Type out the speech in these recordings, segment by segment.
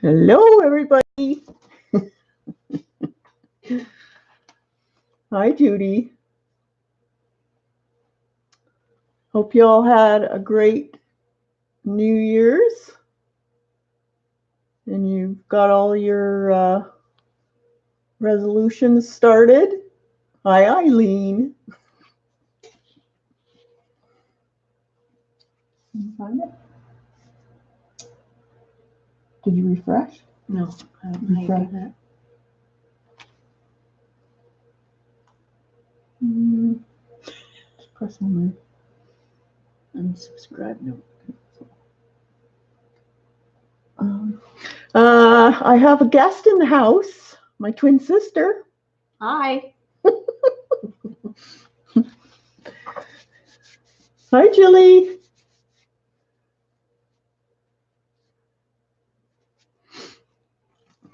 Hello, everybody. Hi, Judy. Hope you all had a great New Year's and you've got all your resolutions started. Hi, Eileen. Can you find it? Did you refresh? No, I don't Refresh. that. Just press on Unsubscribe. No. there. I have a guest in the house, my twin sister. Hi. Hi, Julie.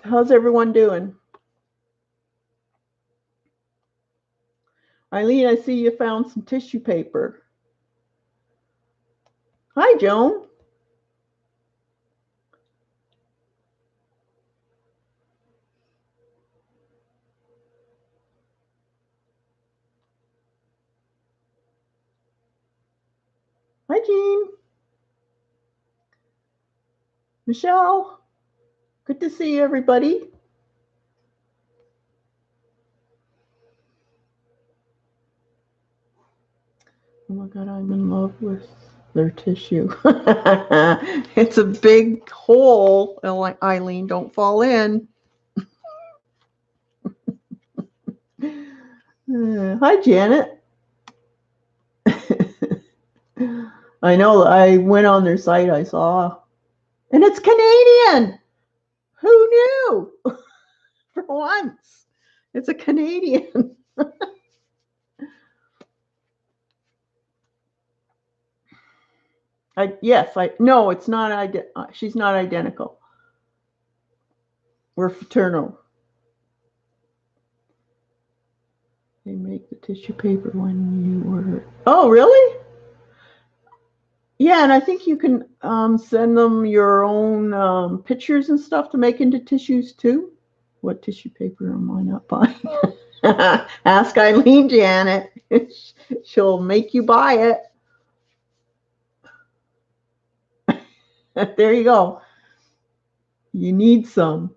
How's everyone doing? Eileen, I see you found some tissue paper. Hi, Joan. Hi, Jean. Michelle. Good to see everybody. Oh my God, I'm in love with their tissue. It's a big hole. Eileen, don't fall in. Hi, Janet. I know, I went on their site, I saw. And it's Canadian. Who knew? For once. It's a Canadian. No, it's not. She's not identical. We're fraternal. They make the tissue paper when you order it. Oh, really? Yeah, and I think you can send them your own pictures and stuff to make into tissues too. What tissue paper am I not buying? Ask Eileen, Janet. She'll make you buy it. There you go. You need some.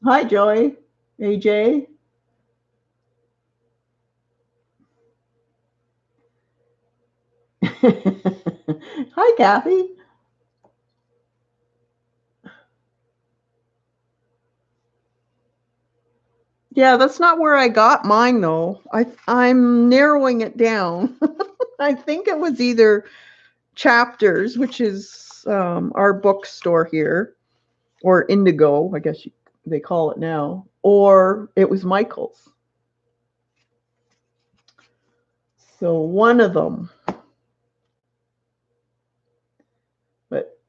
Hi, Joy. AJ. Hi, Kathy. Yeah, that's not where I got mine, though. I'm narrowing it down. I think it was either Chapters, which is our bookstore here, or Indigo, I guess they call it now, or it was Michael's. So one of them. But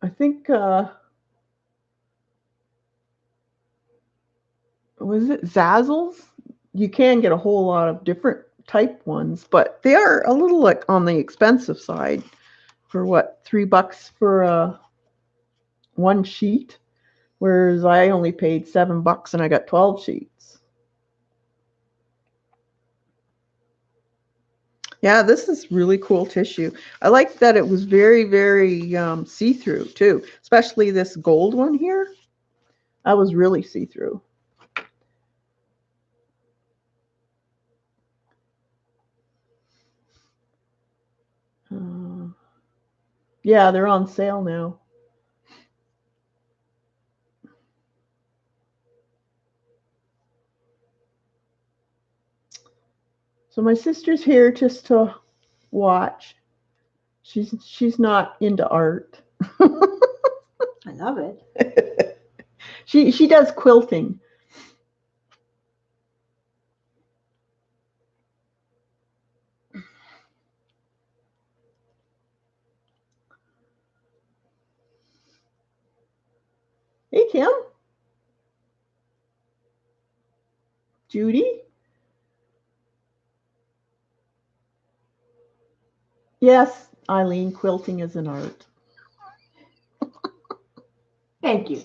I think, was it Zazzles? You can get a whole lot of different type ones, but they are a little like on the expensive side. For what, $3 for one sheet, whereas I only paid $7 and I got 12 sheets. Yeah, this is really cool tissue. I like that it was very, very see-through too, especially this gold one here. That was really see-through. Yeah, they're on sale now. So my sister's here just to watch. She's not into art. I love it. She does quilting. Hey, Kim. Judy. Yes, Eileen, quilting is an art. Thank you.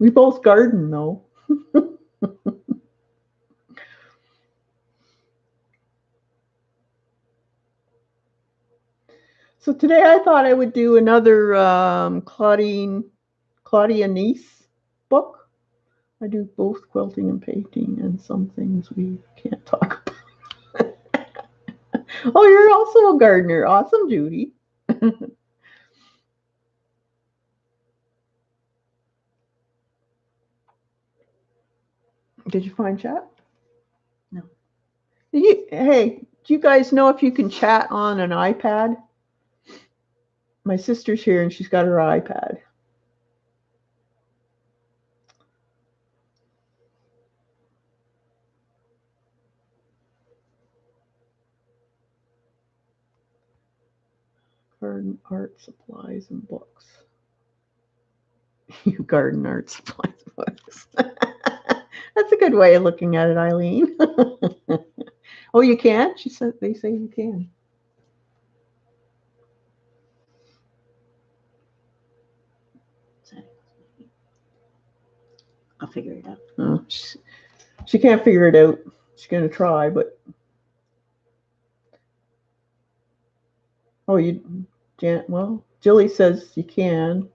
We both garden though. So today I thought I would do another Claudia Nice book. I do both quilting and painting, and some things we can't talk about. Oh, you're also a gardener. Awesome, Judy. Did you find chat? No. Hey, do you guys know if you can chat on an iPad? My sister's here and she's got her iPad. Garden art supplies and books. You garden art supplies and books. That's a good way of looking at it, Eileen. Oh, you can? She said they say you can. I'll figure it out. Oh, she can't figure it out. She's gonna try, but oh, well, Jilly says you can.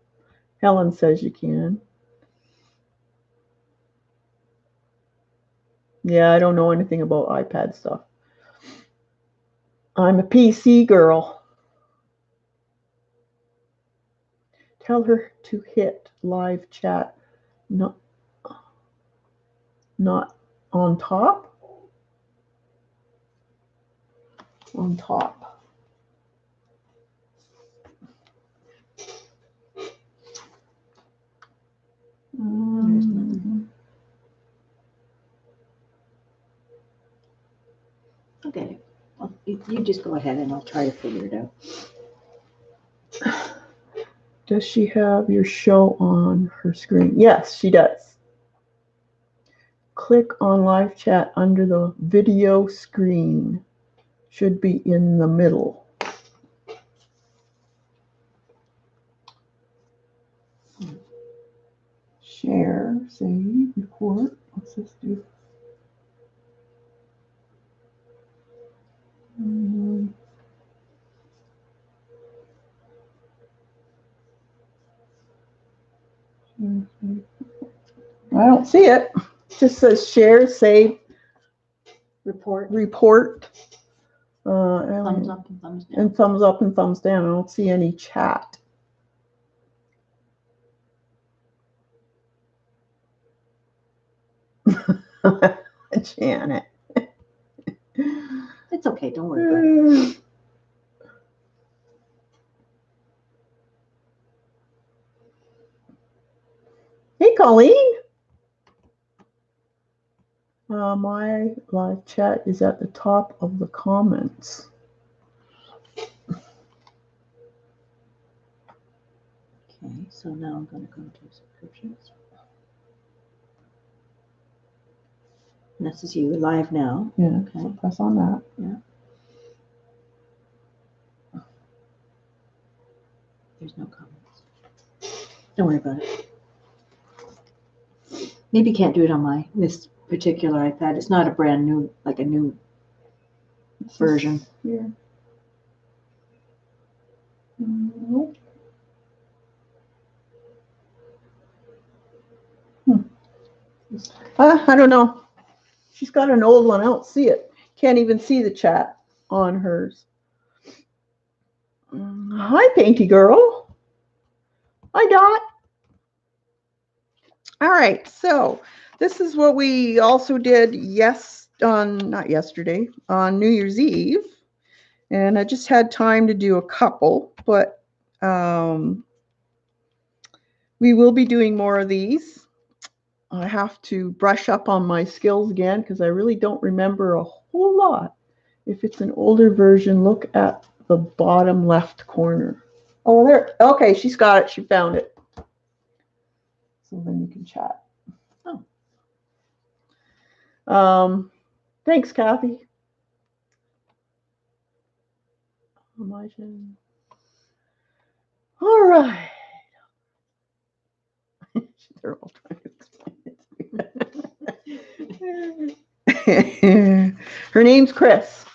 Helen says you can. Yeah, I don't know anything about iPad stuff. I'm a PC girl. Tell her to hit live chat, not on top. On top. There's nothing. I'll get it. You just go ahead and I'll try to figure it out. Does she have your show on her screen? Yes, she does. Click on live chat under the video screen. Should be in the middle. Share, save, record. What's this do? I don't see it. It just says share, save, Report. Thumbs up and thumbs down. And thumbs up and thumbs down. I don't see any chat. Janet. It's okay. Don't worry about it. Hey, Colleen. My live chat is at the top of the comments. Okay, so now I'm going to go to subscriptions. And this is you live now. Yeah, Okay. so press on that. Yeah. There's no comments. Don't worry about it. Maybe you can't do it on this particular iPad. It's not a brand new, like a new version. Here. Nope. I don't know. She's got an old one. I don't see it. Can't even see the chat on hers. Hi, Painty Girl. Hi, Dot. All right. So this is what we also did not yesterday, on New Year's Eve. And I just had time to do a couple, but we will be doing more of these. I have to brush up on my skills again because I really don't remember a whole lot. If it's an older version, look at the bottom left corner. Oh, there. Okay, she's got it. She found it. So then you can chat. Oh. Thanks, Kathy. Imagine. All right. They're all trying to explain it to me. Her name's Chris.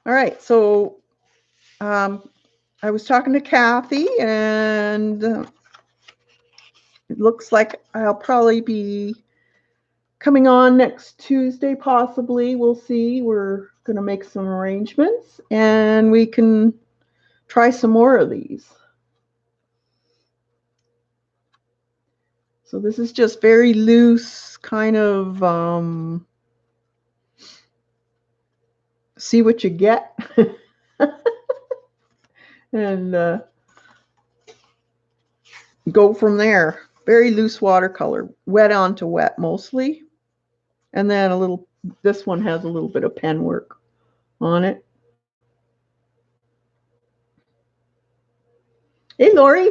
All right, so I was talking to Kathy, and it looks like I'll probably be coming on next Tuesday, possibly. We'll see. We're going to make some arrangements, and we can try some more of these. So this is just very loose, kind of see what you get. And go from there. Very loose watercolor, wet onto wet mostly. And then a little, this one has a little bit of pen work on it. Hey, Lori.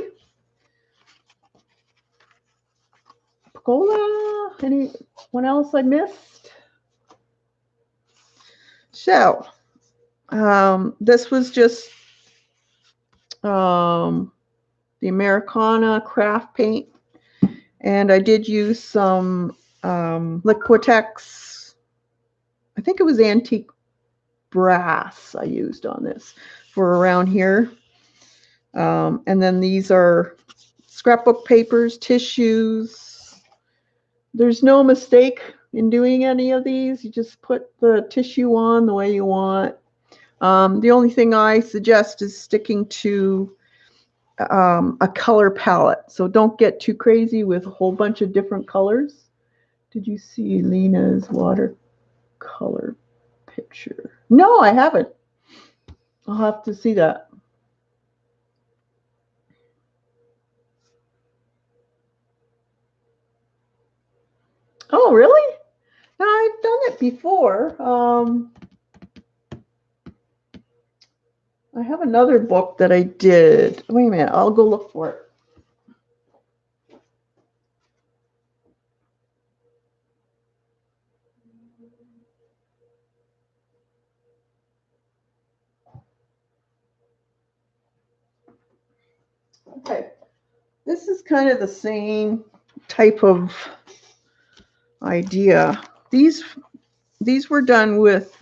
Pacola, anyone else I missed? So, this was just the Americana craft paint. And I did use some Liquitex, I think it was antique brass I used on this for around here. And then these are scrapbook papers, tissues. There's no mistake in doing any of these. You just put the tissue on the way you want. The only thing I suggest is sticking to a color palette. So don't get too crazy with a whole bunch of different colors. Did you see Lena's watercolor picture? No, I haven't. I'll have to see that. Oh, really? No, I've done it before. I have another book that I did. Wait a minute, I'll go look for it. Okay, this is kind of the same type of idea. These were done with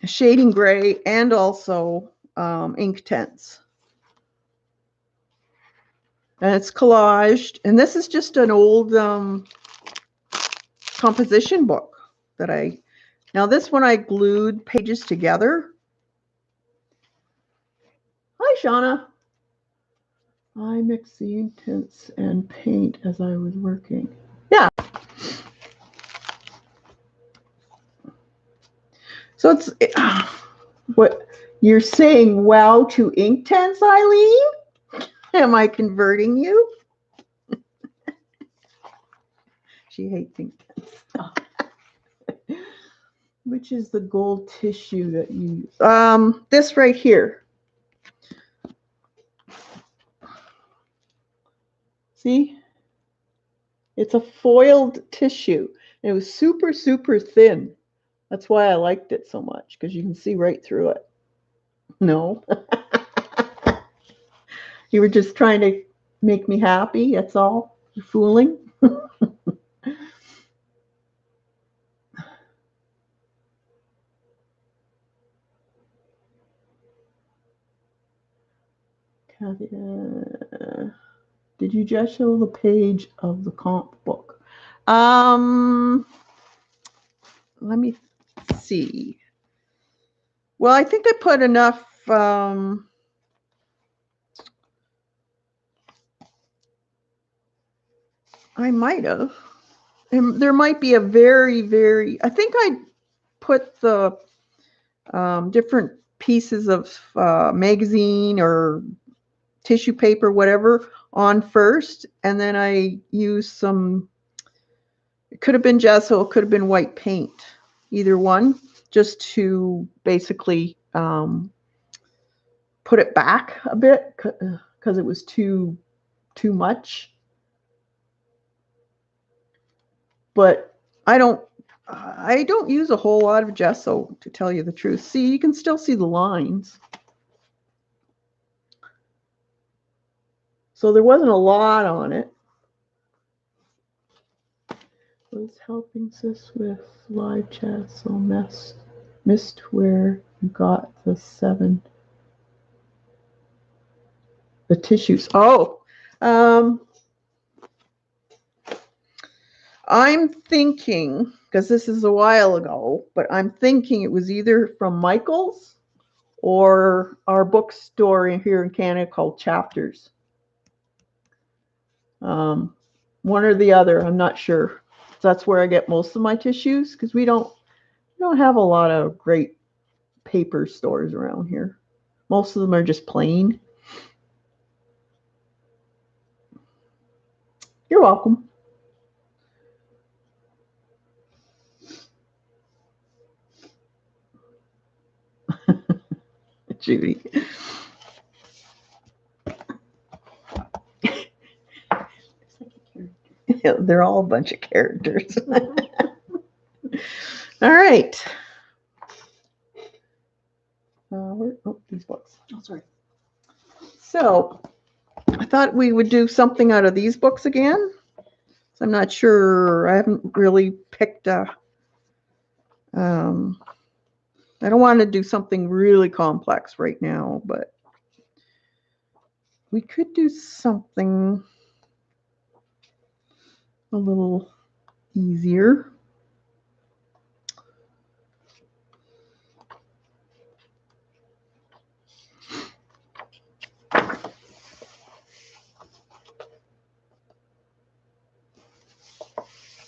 shading gray and also Inktense. And it's collaged. And this is just an old composition book that now this one I glued pages together. Hi, Shauna. I mixed the Inktense and paint as I was working. Yeah. So it's what you're saying, wow to Inktense, Eileen? Am I converting you? She hates Inktense. Which is the gold tissue that you use? This right here. See? It's a foiled tissue. And it was super, super thin. That's why I liked it so much, because you can see right through it. No. You were just trying to make me happy, that's all. You're fooling. Did you just show the page of the comp book? Let me see. Well, I think I put enough. I might have. And there might be a very, very. I think I put the different pieces of magazine or tissue paper, whatever, on first, and then I used some. It could have been gesso, it could have been white paint, either one, just to basically put it back a bit because it was too much. but I don't use a whole lot of gesso, to tell you the truth. See, you can still see the lines. So there wasn't a lot on it. Was helping sis with live chat, so missed where you got the tissues. Oh, I'm thinking, because this is a while ago, but I'm thinking it was either from Michael's or our bookstore here in Canada called Chapters. One or the other, I'm not sure. That's where I get most of my tissues, because we don't have a lot of great paper stores around here. Most of them are just plain. You're welcome. Judy. Yeah, they're all a bunch of characters. All right. These books. Oh, sorry. So I thought we would do something out of these books again. So I'm not sure. I haven't really picked a. I don't want to do something really complex right now, but we could do something a little easier.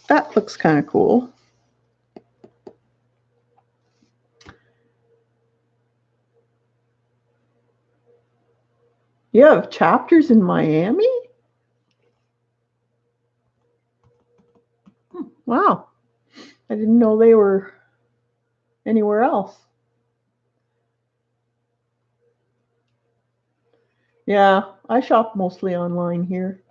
That looks kind of cool. You have chapters in Miami? Wow. I didn't know they were anywhere else. Yeah, I shop mostly online here.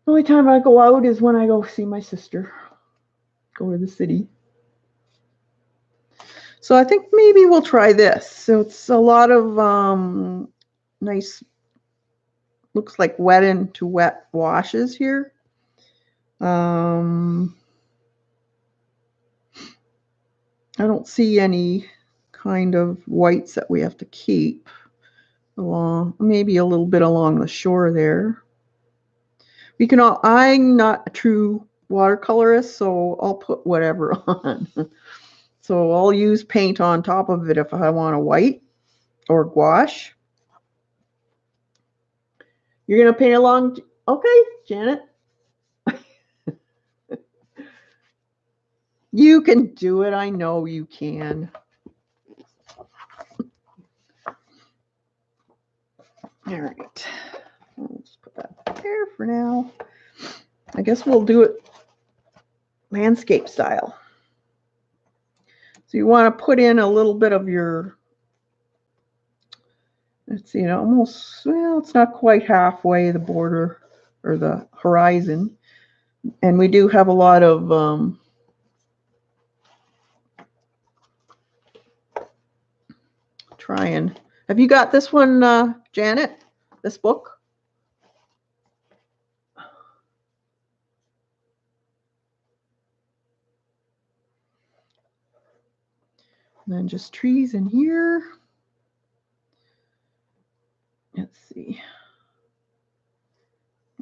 The only time I go out is when I go see my sister. Go to the city. So I think maybe we'll try this. So it's a lot of nice, looks like wet into wet washes here. I don't see any kind of whites that we have to keep along, maybe a little bit along the shore there. We can all, I'm not a true watercolorist, so I'll put whatever on. So I'll use paint on top of it if I want a white or gouache. You're going to paint along? Okay, Janet. You can do it. I know you can. All right. Let's put that there for now. I guess we'll do it landscape style. So you want to put in a little bit of your, let's see, almost, well, it's not quite halfway the border or the horizon. And we do have a lot of trying. Have you got this one, Janet? This book? And then just trees in here. Let's see.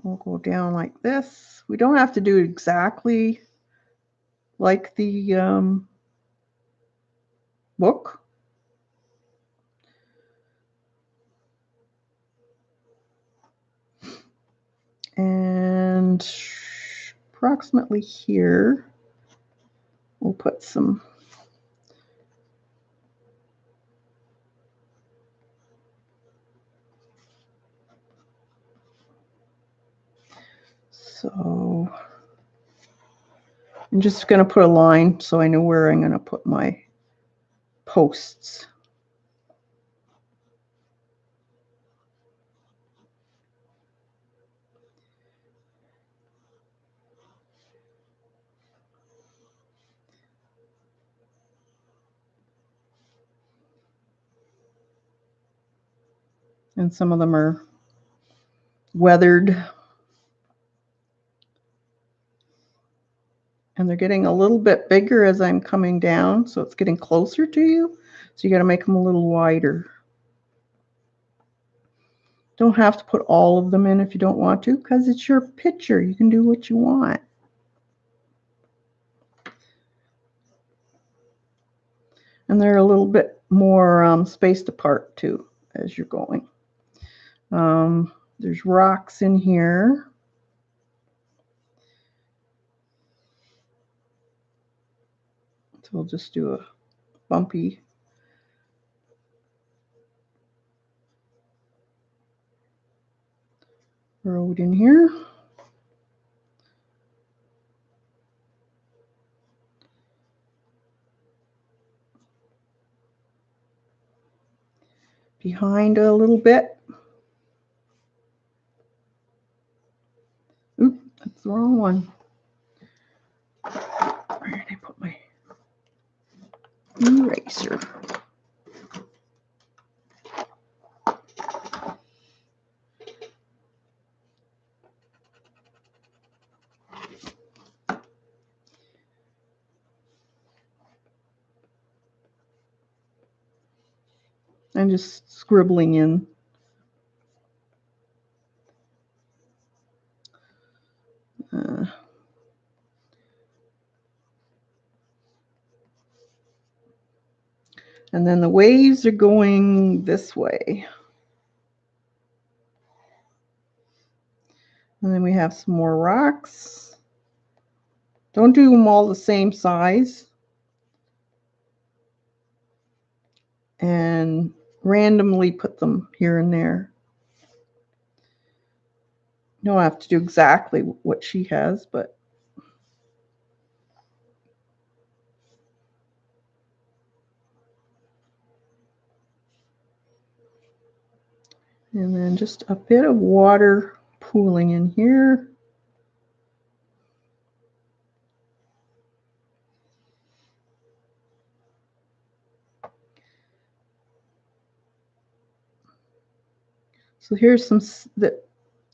We'll go down like this. We don't have to do it exactly like the book. And approximately here, we'll put some so I'm just going to put a line so I know where I'm going to put my posts. And some of them are weathered. And they're getting a little bit bigger as I'm coming down, so it's getting closer to you. So you got to make them a little wider. Don't have to put all of them in if you don't want to, because it's your picture. You can do what you want. And they're a little bit more spaced apart too as you're going. There's rocks in here. So we'll just do a bumpy road in here. Behind a little bit. Oop, that's the wrong one. Where did I put my eraser? I'm just scribbling in. And then the waves are going this way. And then we have some more rocks. Don't do them all the same size. And randomly put them here and there. You don't have to do exactly what she has, but and then just a bit of water pooling in here. So here's some,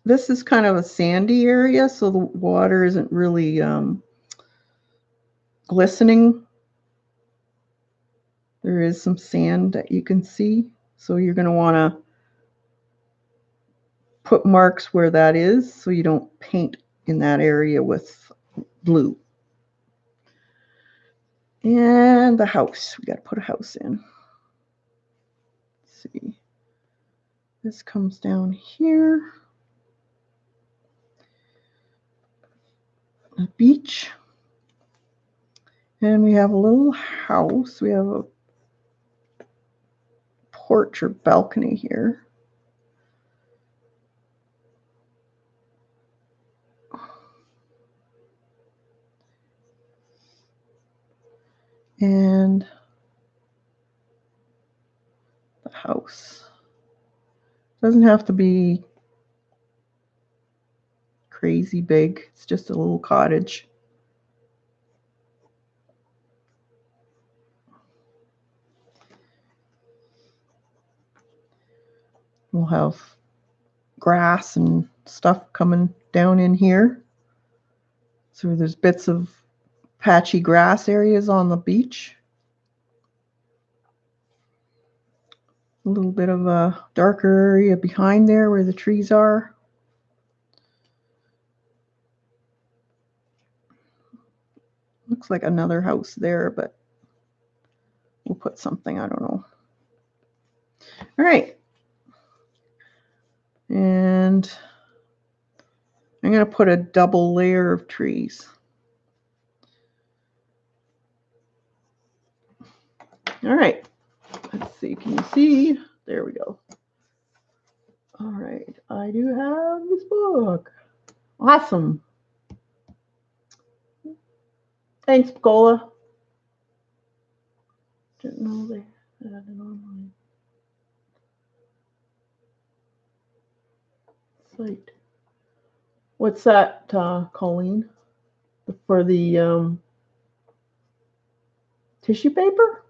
this is kind of a sandy area, so the water isn't really glistening. There is some sand that you can see, so you're going to want to put marks where that is so you don't paint in that area with blue. And the house, we got to put a house in. Let's see. This comes down here. A beach. And we have a little house. We have a porch or balcony here. And the house. Doesn't have to be crazy big. It's just a little cottage. We'll have grass and stuff coming down in here. So there's bits of patchy grass areas on the beach. A little bit of a darker area behind there where the trees are. Looks like another house there, but we'll put something, I don't know. All right. And I'm going to put a double layer of trees. All right. Let's see. Can you see? There we go. All right. I do have this book. Awesome. Thanks, Pacola. Didn't know they had an online site. What's that, Colleen? For the tissue paper?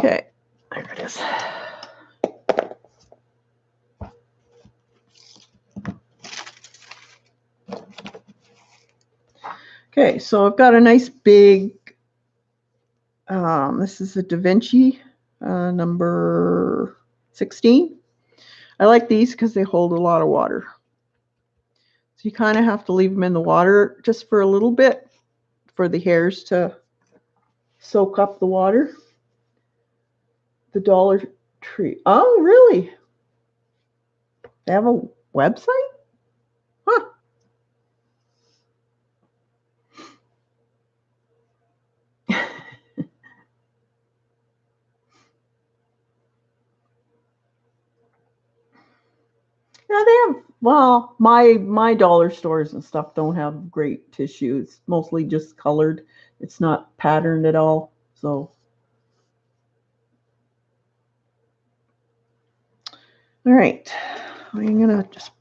Okay, there it is. Okay, so I've got a nice big, this is a Da Vinci number 16. I like these because they hold a lot of water. So you kind of have to leave them in the water just for a little bit for the hairs to soak up the water. The Dollar Tree. Oh, really? They have a website? Huh. Yeah, they have, well, my dollar stores and stuff don't have great tissue. It's mostly just colored. It's not patterned at all. So, all right. I'm gonna just,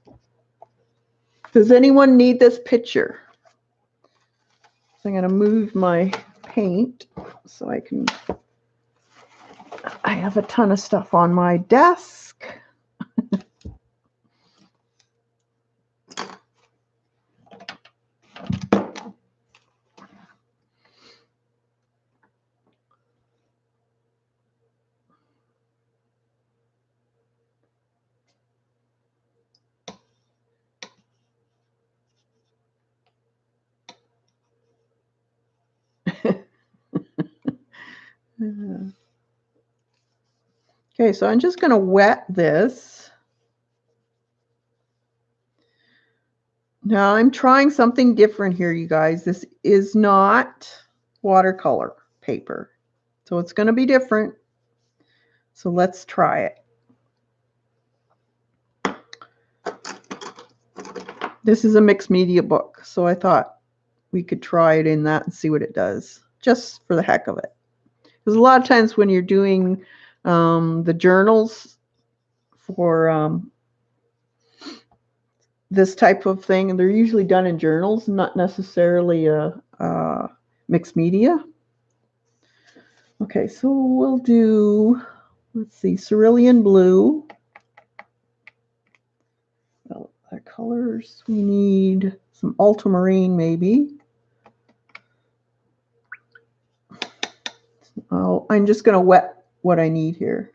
does anyone need this picture? So I'm gonna move my paint so I can, I have a ton of stuff on my desk. Okay, so I'm just going to wet this. Now I'm trying something different here, you guys. This is not watercolor paper, so it's going to be different. So let's try it. This is a mixed media book, so I thought we could try it in that and see what it does, just for the heck of it. Because a lot of times when you're doing the journals for this type of thing, and they're usually done in journals, not necessarily a mixed media. Okay, so we'll do, let's see, cerulean blue. Well, our colors, we need some ultramarine maybe. Oh, I'm just going to wet what I need here.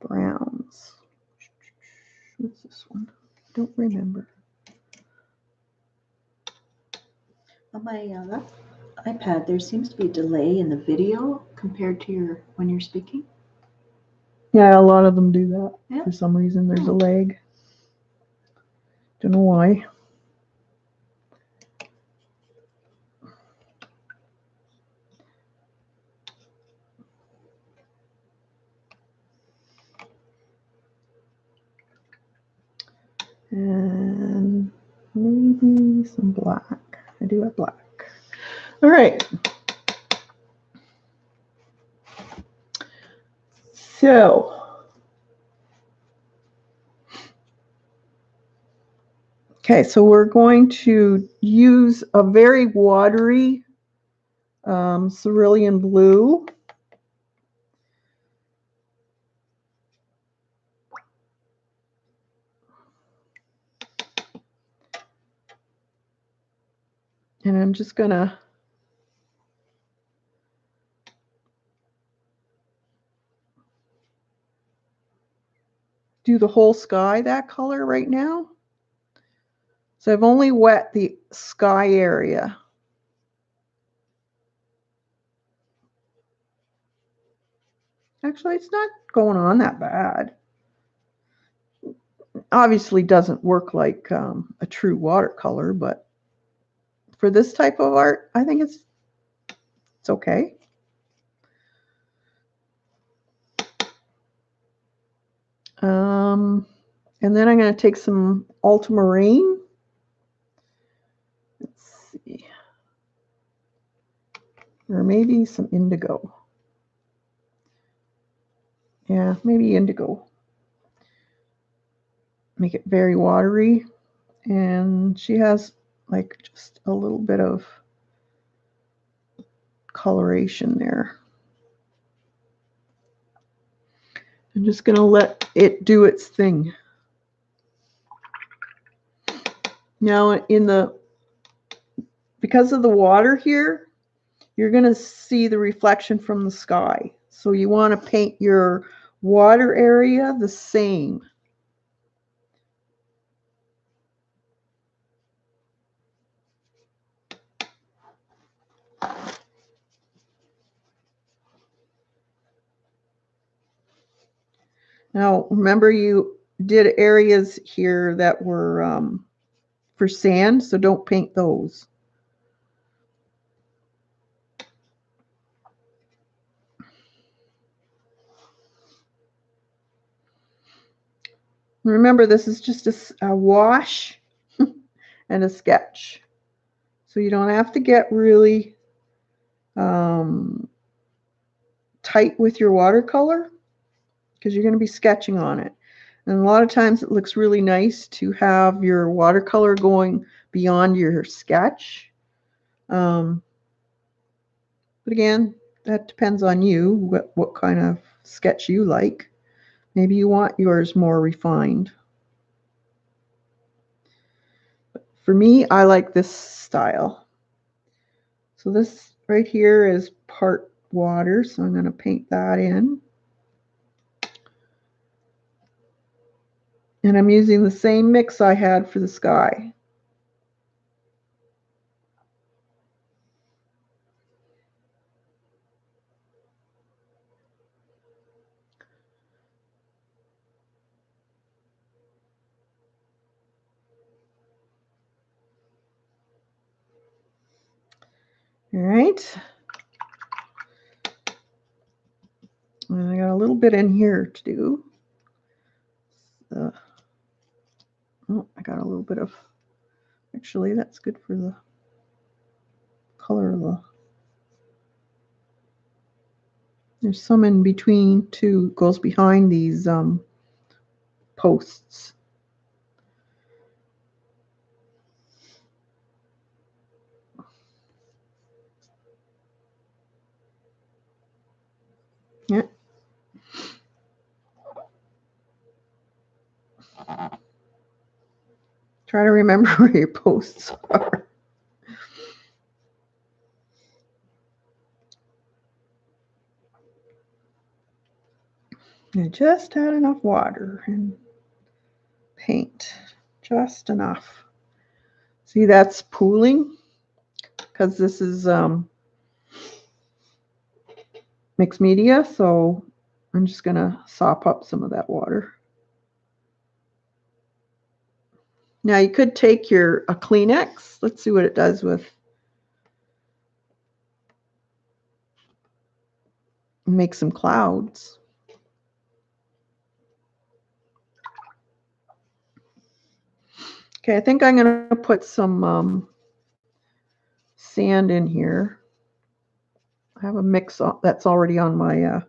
Browns. What's this one? I don't remember. On my iPad, there seems to be a delay in the video compared to your when you're speaking. Yeah, a lot of them do that. Yeah. For some reason, there's a lag. Don't know why. And maybe some black. I do have black. All right. So, okay, so we're going to use a very watery cerulean blue. And I'm just going to do the whole sky that color right now. So I've only wet the sky area. Actually, it's not going on that bad. Obviously doesn't work like a true watercolor, but for this type of art, I think it's okay. And then I'm going to take some ultramarine. Let's see. Or maybe some indigo. Yeah, maybe indigo. Make it very watery. And she has like just a little bit of coloration there. I'm just going to let it do its thing. Now because of the water here, you're going to see the reflection from the sky. So you want to paint your water area the same. Now, remember you did areas here that were for sand, so don't paint those. Remember, this is just a wash and a sketch. So you don't have to get really tight with your watercolor because you're going to be sketching on it. And a lot of times it looks really nice to have your watercolor going beyond your sketch. But again, that depends on you, what kind of sketch you like. Maybe you want yours more refined. But for me, I like this style. So this right here is part water, so I'm going to paint that in. And I'm using the same mix I had for the sky. All right. And I got a little bit in here to do. Oh, I got a little bit of, actually that's good for the color of the, there's some in between too, goes behind these posts. Yeah. Try to remember where your posts are. I just had enough water and paint, just enough. See, that's pooling because this is mixed media, so I'm just going to sop up some of that water. Now you could take a Kleenex. Let's see what it does with. Make some clouds. Okay, I think I'm going to put some sand in here. I have a mix that's already on my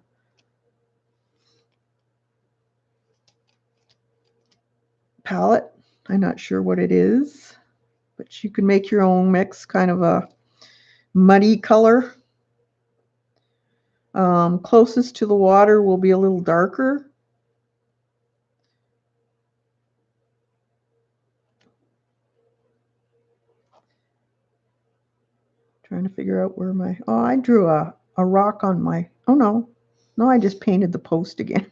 palette. I'm not sure what it is, but you can make your own mix, kind of a muddy color. Closest to the water will be a little darker. Trying to figure out where my, oh, I drew a rock on my, oh no, I just painted the post again.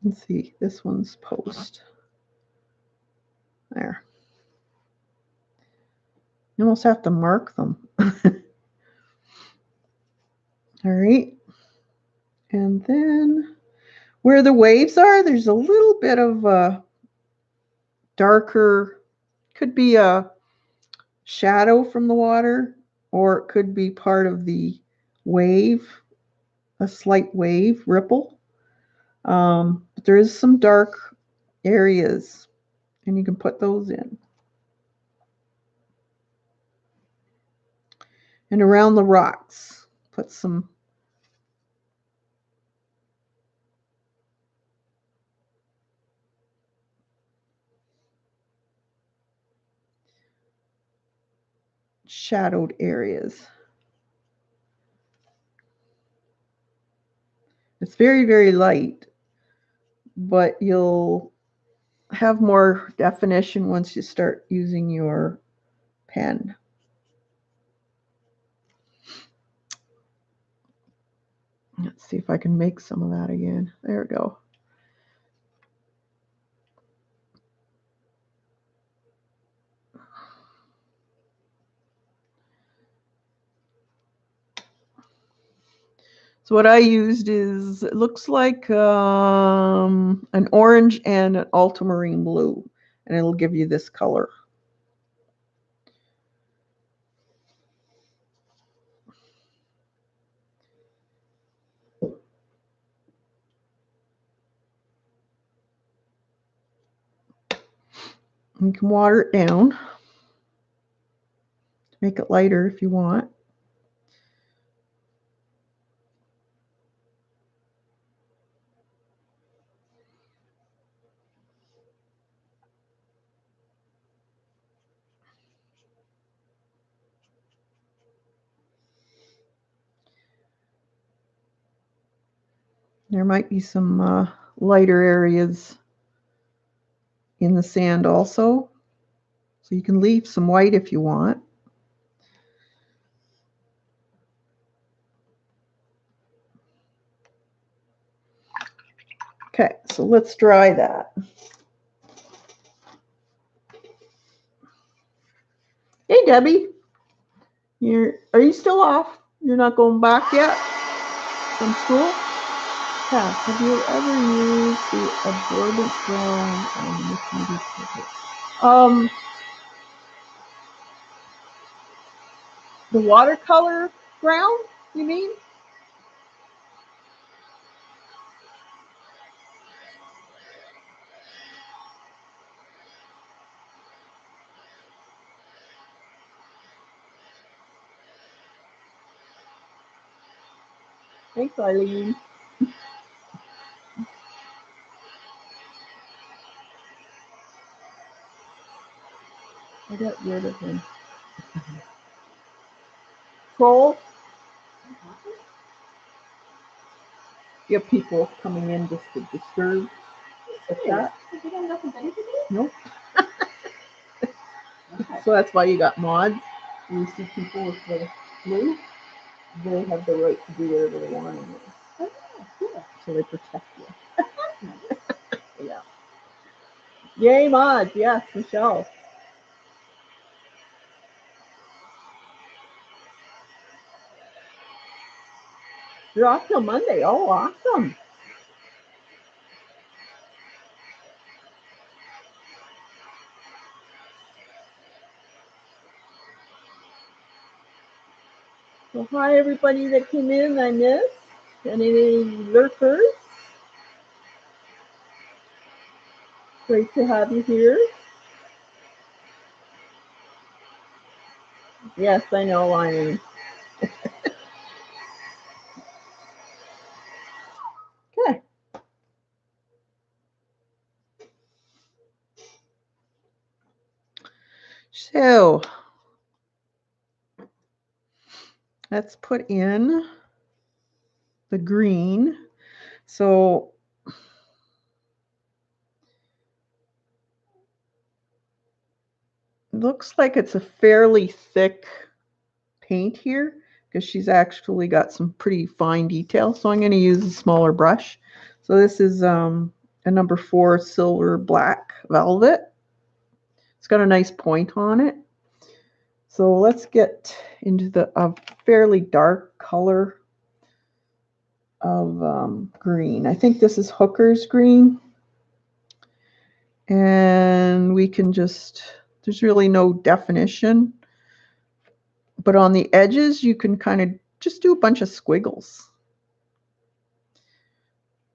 Let's see, this one's post. There. You almost have to mark them. All right. And then where the waves are, there's a little bit of darker, could be a shadow from the water, or it could be part of the wave, a slight wave ripple. But there is some dark areas, and you can put those in. And around the rocks, put some shadowed areas. It's very, very light, but you'll have more definition once you start using your pen. Let's see if I can make some of that again. There we go. So what I used is, it looks like an orange and an ultramarine blue, and it'll give you this color. You can water it down to make it lighter if you want. There might be some lighter areas in the sand also. So you can leave some white if you want. Okay, so let's dry that. Hey, Debbie. Are you still off? You're not going back yet from school? Yeah. Have you ever used the absorbent brown on the TV? The watercolor brown, you mean? Thanks, Eileen. I got rid of him. Troll? You have people coming in just to disturb. What's that? You don't have nothing to do? Nope. Okay. So that's why you got mods. You see people with the blue, they have the right to do whatever they want in there. Oh, cool. So they protect you. Yeah. Yay, mods. Yes, Michelle. You're off till Monday. Oh, awesome. So hi, everybody that came in. I missed. Any lurkers? Great to have you here. Yes, I know, Lion. Okay. So let's put in the green. So it looks like it's a fairly thick paint here because she's actually got some pretty fine detail. So I'm going to use a smaller brush. So this is a number 4 silver black velvet. It's got a nice point on it. So let's get into the fairly dark color of green. I think this is Hooker's green. And we can just, there's really no definition. But on the edges, you can kind of just do a bunch of squiggles.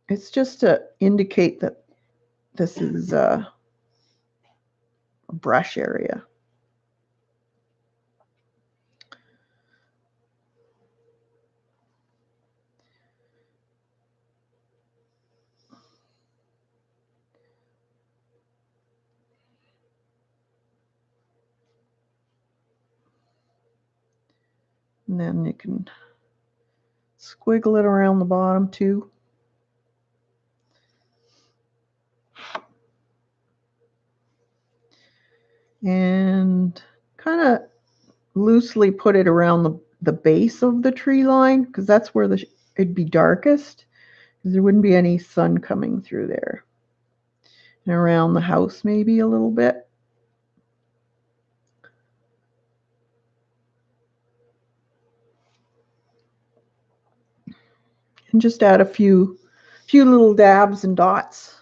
It's just to indicate that this is a brush area. And then you can squiggle it around the bottom too. And kind of loosely put it around the base of the tree line, because that's where it'd be darkest, because there wouldn't be any sun coming through there. And around the house maybe a little bit. And just add a few little dabs and dots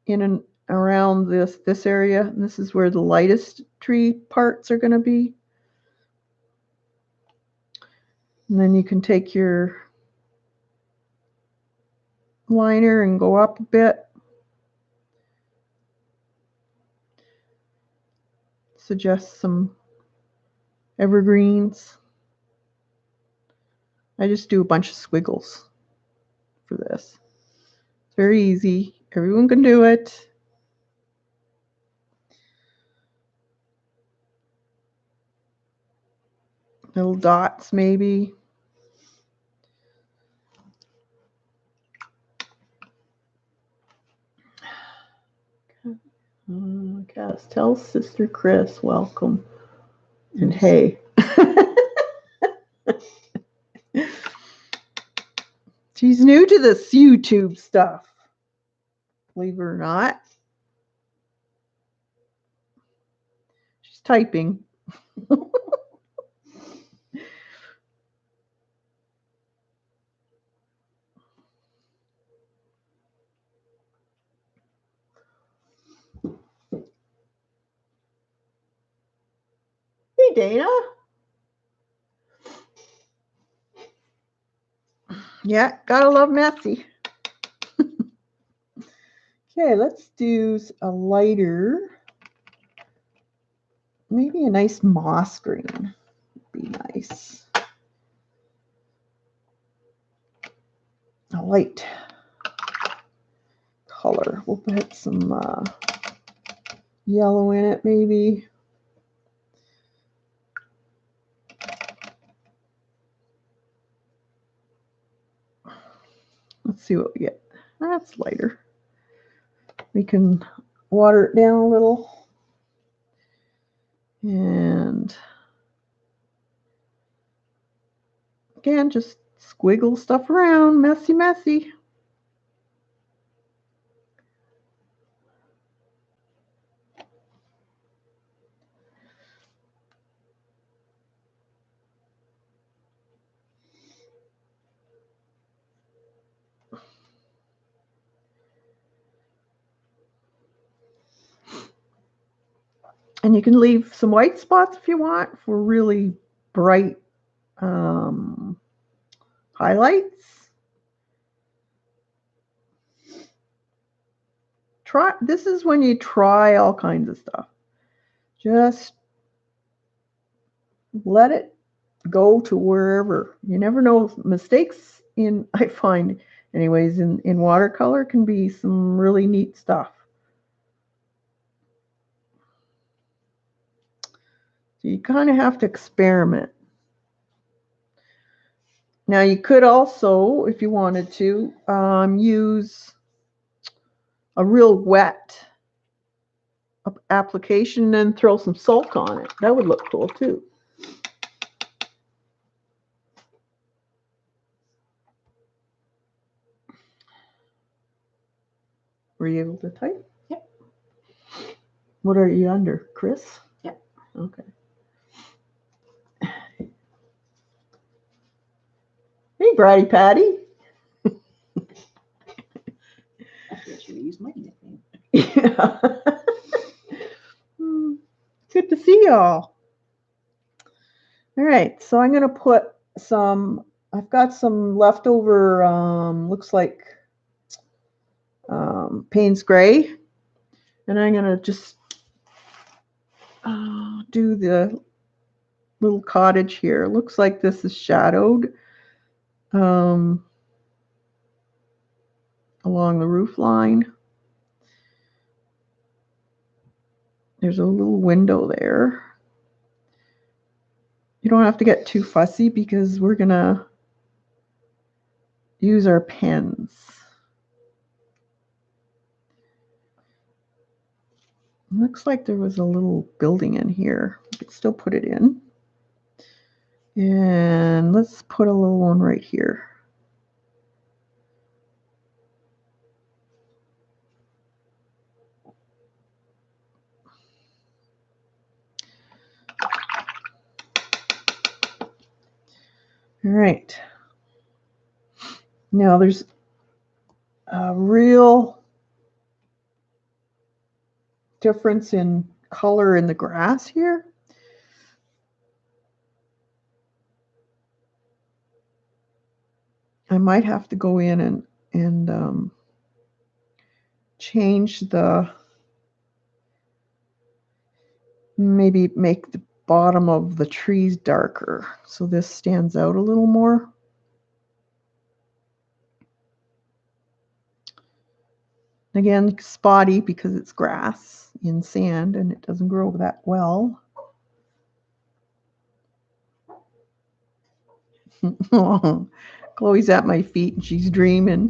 in and around this area. And this is where the lightest tree parts are going to be. And then you can take your liner and go up a bit. Suggest some evergreens. I just do a bunch of squiggles for this. It's very easy. Everyone can do it. Little dots maybe. Cass, tell Sister Chris welcome. And hey. She's new to this YouTube stuff, believe it or not. She's typing. Hey, Dana. Yeah, gotta love messy. Okay, let's do a lighter, maybe a nice moss green would be nice. A light color. We'll put some yellow in it maybe. Let's see what we get. That's lighter. We can water it down a little. And again, just squiggle stuff around. Messy, messy. And you can leave some white spots if you want for really bright highlights. This is when you try all kinds of stuff. Just let it go to wherever. You never know. Mistakes I find anyways, in watercolor can be some really neat stuff. So you kind of have to experiment. Now you could also, if you wanted to, use a real wet application and throw some salt on it. That would look cool too. Were you able to type? Yep. What are you under, Chris? Yep. Okay. Hey, Bratty Patty. I should use my nickname. Yeah. Good to see y'all. All right, so I'm going to put I've got some leftover, looks like Payne's Gray. And I'm going to just do the little cottage here. Looks like this is shadowed along the roof line. There's a little window there. You don't have to get too fussy because we're going to use our pens. Looks like there was a little building in here. We could still put it in. And let's put a little one right here. All right. Now there's a real difference in color in the grass here. I might have to go in and change the, maybe make the bottom of the trees darker so this stands out a little more. Again, spotty because it's grass in sand and it doesn't grow that well. Chloe's at my feet and she's dreaming.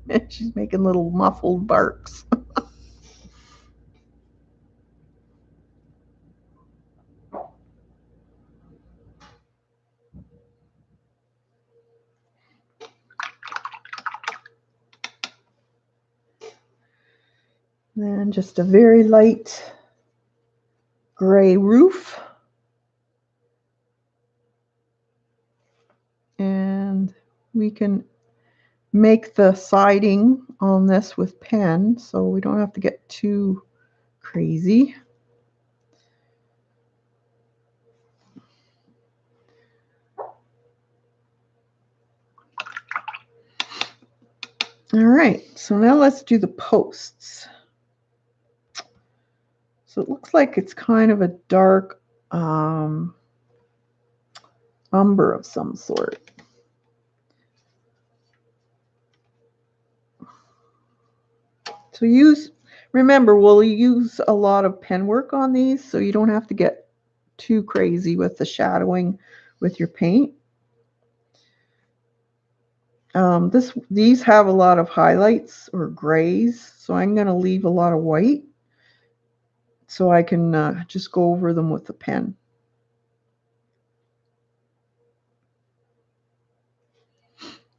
And she's making little muffled barks. Then just a very light gray roof. And we can make the siding on this with pen so we don't have to get too crazy. All right, so now let's do the posts. So it looks like it's kind of a dark umber of some sort. So remember, we'll use a lot of pen work on these, so you don't have to get too crazy with the shadowing with your paint. These have a lot of highlights or grays, so I'm going to leave a lot of white so I can just go over them with the pen.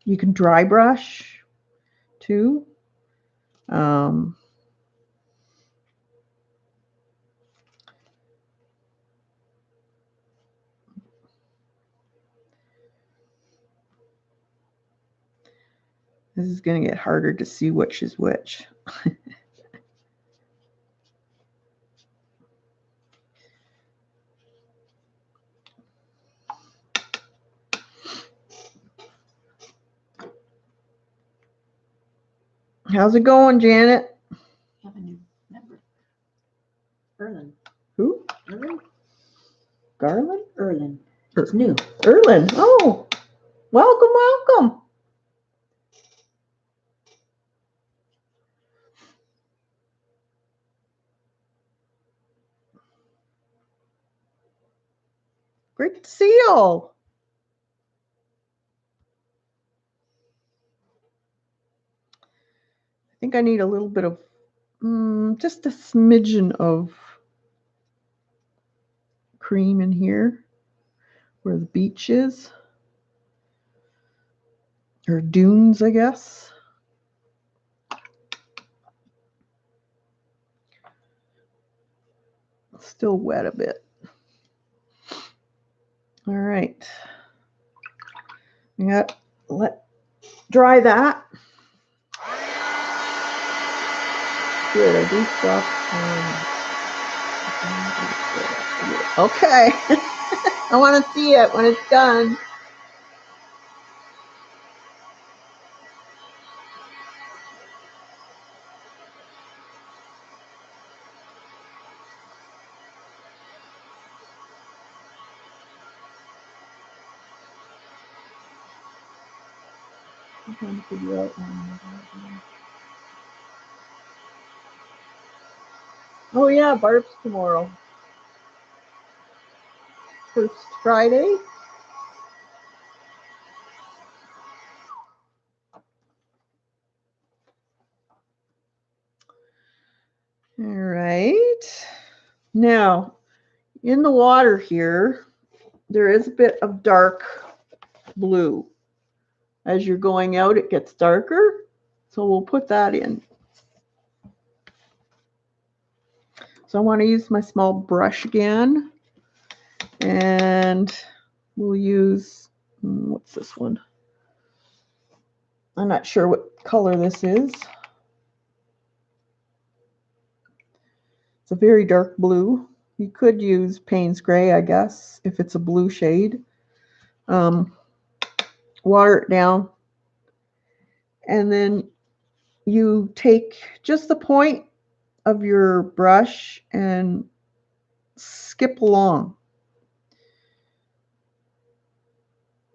You can dry brush too. This is going to get harder to see which is which. How's it going, Janet? I have a new member. Erlin. Who? Erlin? Garland? Erlin. It's new. Erlin. Oh, welcome, welcome. Great to see you all. I think I need a little bit of, just a smidgen of cream in here where the beach is. Or dunes, I guess. It's still wet a bit. All right. Let dry that. Good, I do stop. Okay. I want to see it when it's done. I'm trying to figure out oh yeah, Barb's tomorrow. first Friday. All right. Now, in the water here, there is a bit of dark blue. As you're going out, it gets darker. So we'll put that in. So I want to use my small brush again. And we'll use, what's this one? I'm not sure what color this is. It's a very dark blue. You could use Payne's Gray, I guess, if it's a blue shade. Water it down. And then you take just the point of your brush and skip along.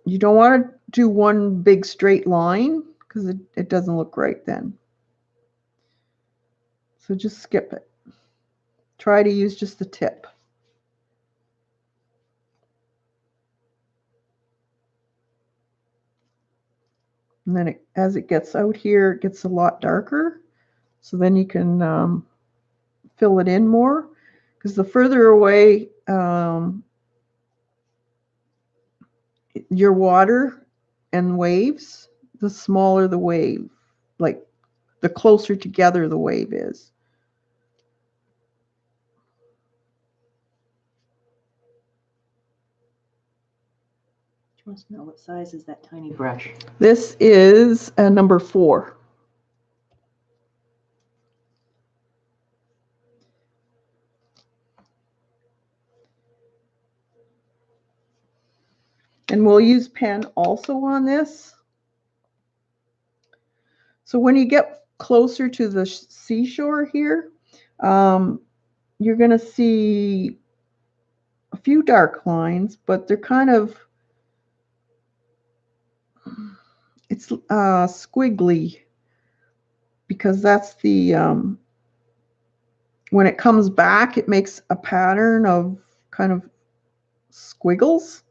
You don't want to do one big straight line because it doesn't look right then. So just skip it. Try to use just the tip. And then as it gets out here, it gets a lot darker. So then you can fill it in more. Because the further away your water and waves, the smaller the wave. Like the closer together the wave is. She wants to know what size is that tiny brush. This is a number 4. And we'll use pen also on this. So when you get closer to the seashore here, you're going to see a few dark lines, but they're kind of, it's squiggly, because that's the, when it comes back, it makes a pattern of kind of squiggles.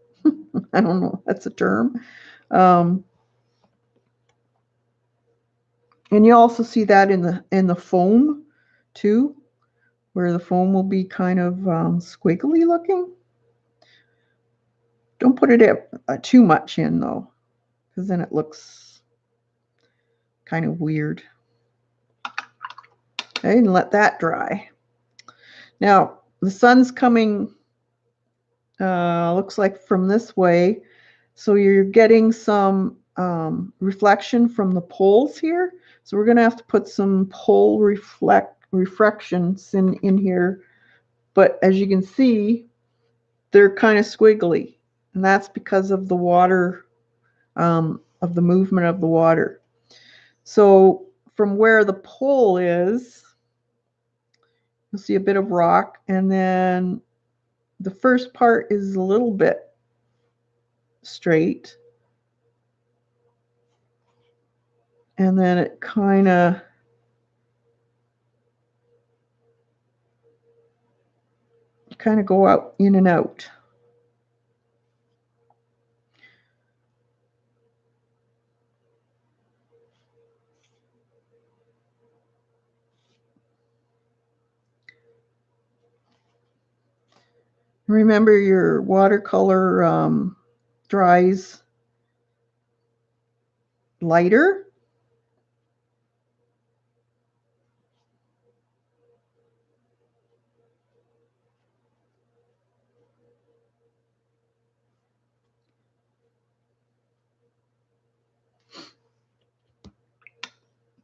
I don't know, that's a term. And you also see that in the foam too, where the foam will be kind of squiggly looking. Don't put it too much in though, because then it looks kind of weird. Okay, and let that dry. Now the sun's coming, looks like from this way, so you're getting some reflection from the poles here. So we're going to have to put some pole reflections in here. But as you can see, they're kind of squiggly. And that's because of the water, of the movement of the water. So from where the pole is, you'll see a bit of rock. And then the first part is a little bit straight. And then it kind of go out, in and out. Remember, your watercolor dries lighter.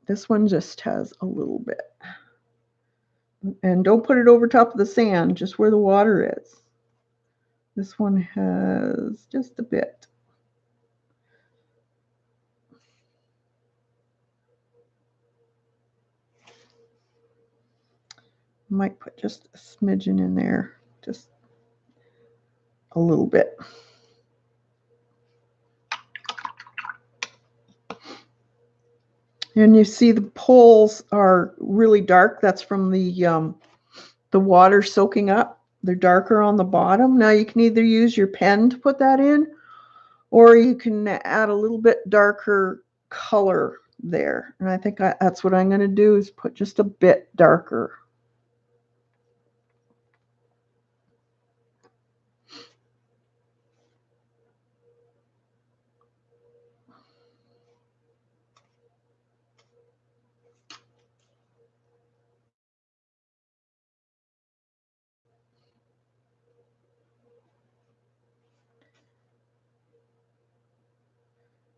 This one just has a little bit. And don't put it over top of the sand, just where the water is. This one has just a bit. Might put just a smidgen in there, just a little bit. And you see the poles are really dark. That's from the water soaking up. they're darker on the bottom. Now you can either use your pen to put that in, or you can add a little bit darker color there. And I think that's what I'm going to do, is put just a bit darker.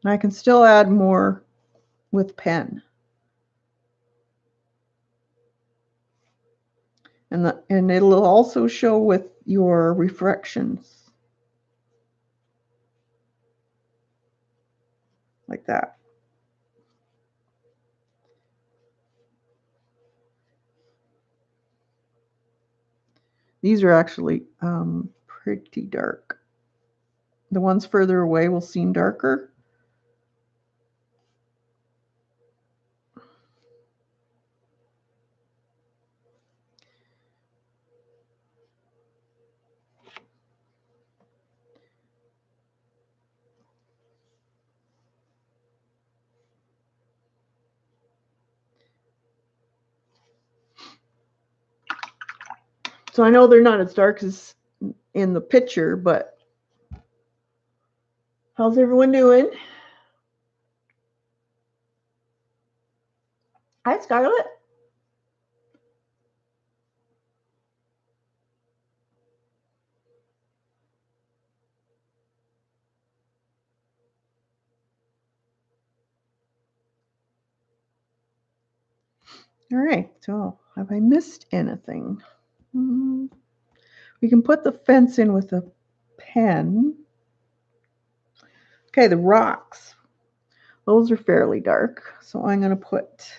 And I can still add more with pen. And it'll also show with your refractions. Like that. These are actually pretty dark. The ones further away will seem darker. So I know they're not as dark as in the picture, but how's everyone doing? Hi, Scarlett. All right, so have I missed anything? We can put the fence in with a pen. Okay, the rocks. Those are fairly dark, so I'm going to put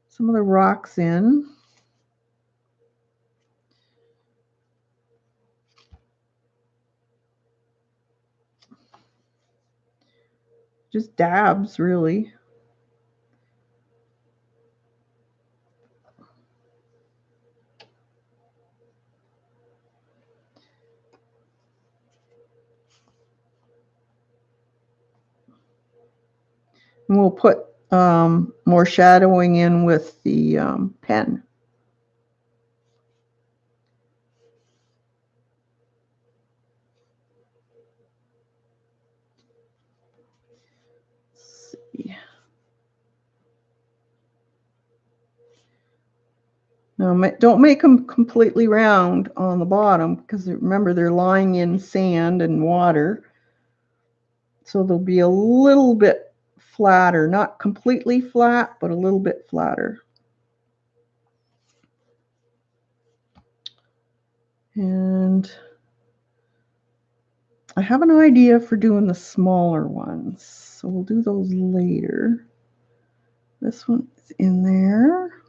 some of the rocks in. Just dabs, really. And we'll put more shadowing in with the pen. Let's see. Now, don't make them completely round on the bottom, because remember, they're lying in sand and water. So they'll be a little bit flatter, not completely flat, but a little bit flatter. And I have an idea for doing the smaller ones, so we'll do those later. This one is in there.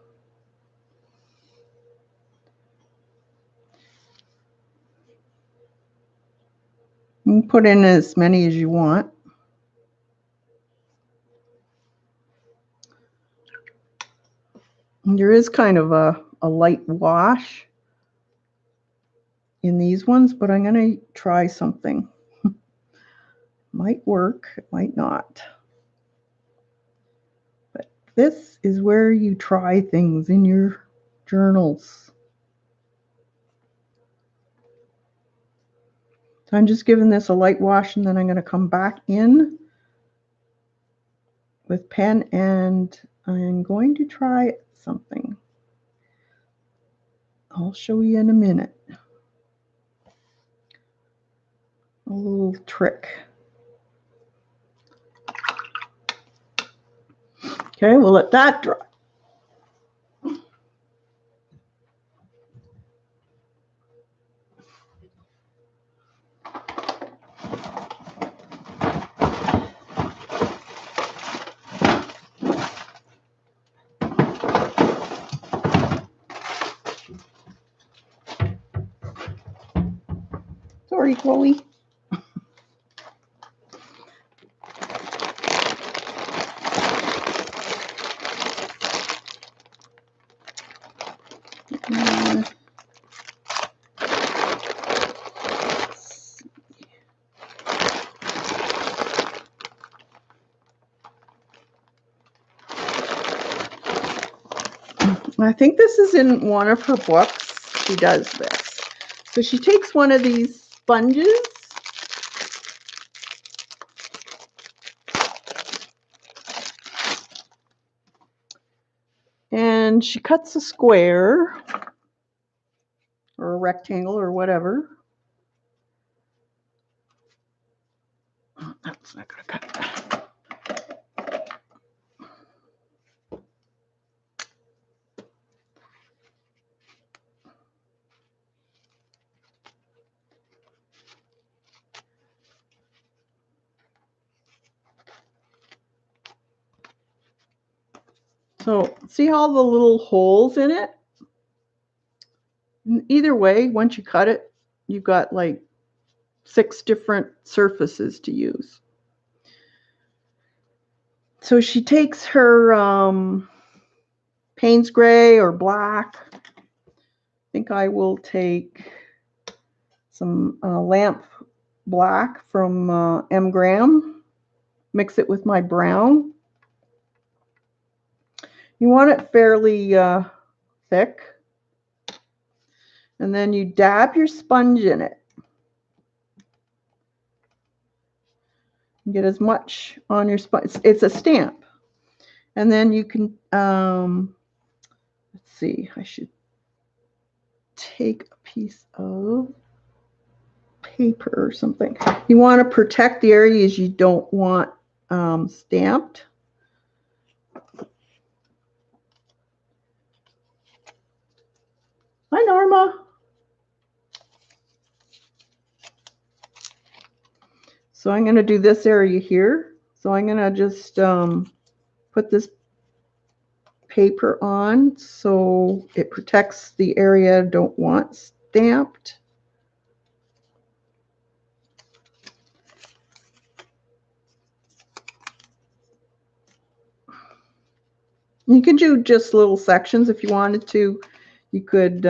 You can put in as many as you want. And there is kind of a light wash in these ones, but I'm going to try something. Might work, it might not. But this is where you try things in your journals. So I'm just giving this a light wash, and then I'm going to come back in with pen, and I'm going to try something. I'll show you in a minute. A little trick. Okay, we'll let that dry. Sorry, Chloe. I think this is in one of her books. She does this. So she takes one of these sponges and she cuts a square or a rectangle or whatever. Oh, that's not going to cut that. So see all the little holes in it? Either way, once you cut it, you've got like 6 different surfaces to use. So she takes her Payne's gray or black. I think I will take some lamp black from M. Graham. Mix it with my brown. You want it fairly thick. And then you dab your sponge in it. Get as much on your sponge. It's a stamp. And then you can, let's see, I should take a piece of paper or something. You want to protect the areas you don't want stamped. Hi, Norma. So I'm going to do this area here. So I'm going to just put this paper on so it protects the area I don't want stamped. You can do just little sections if you wanted to. You could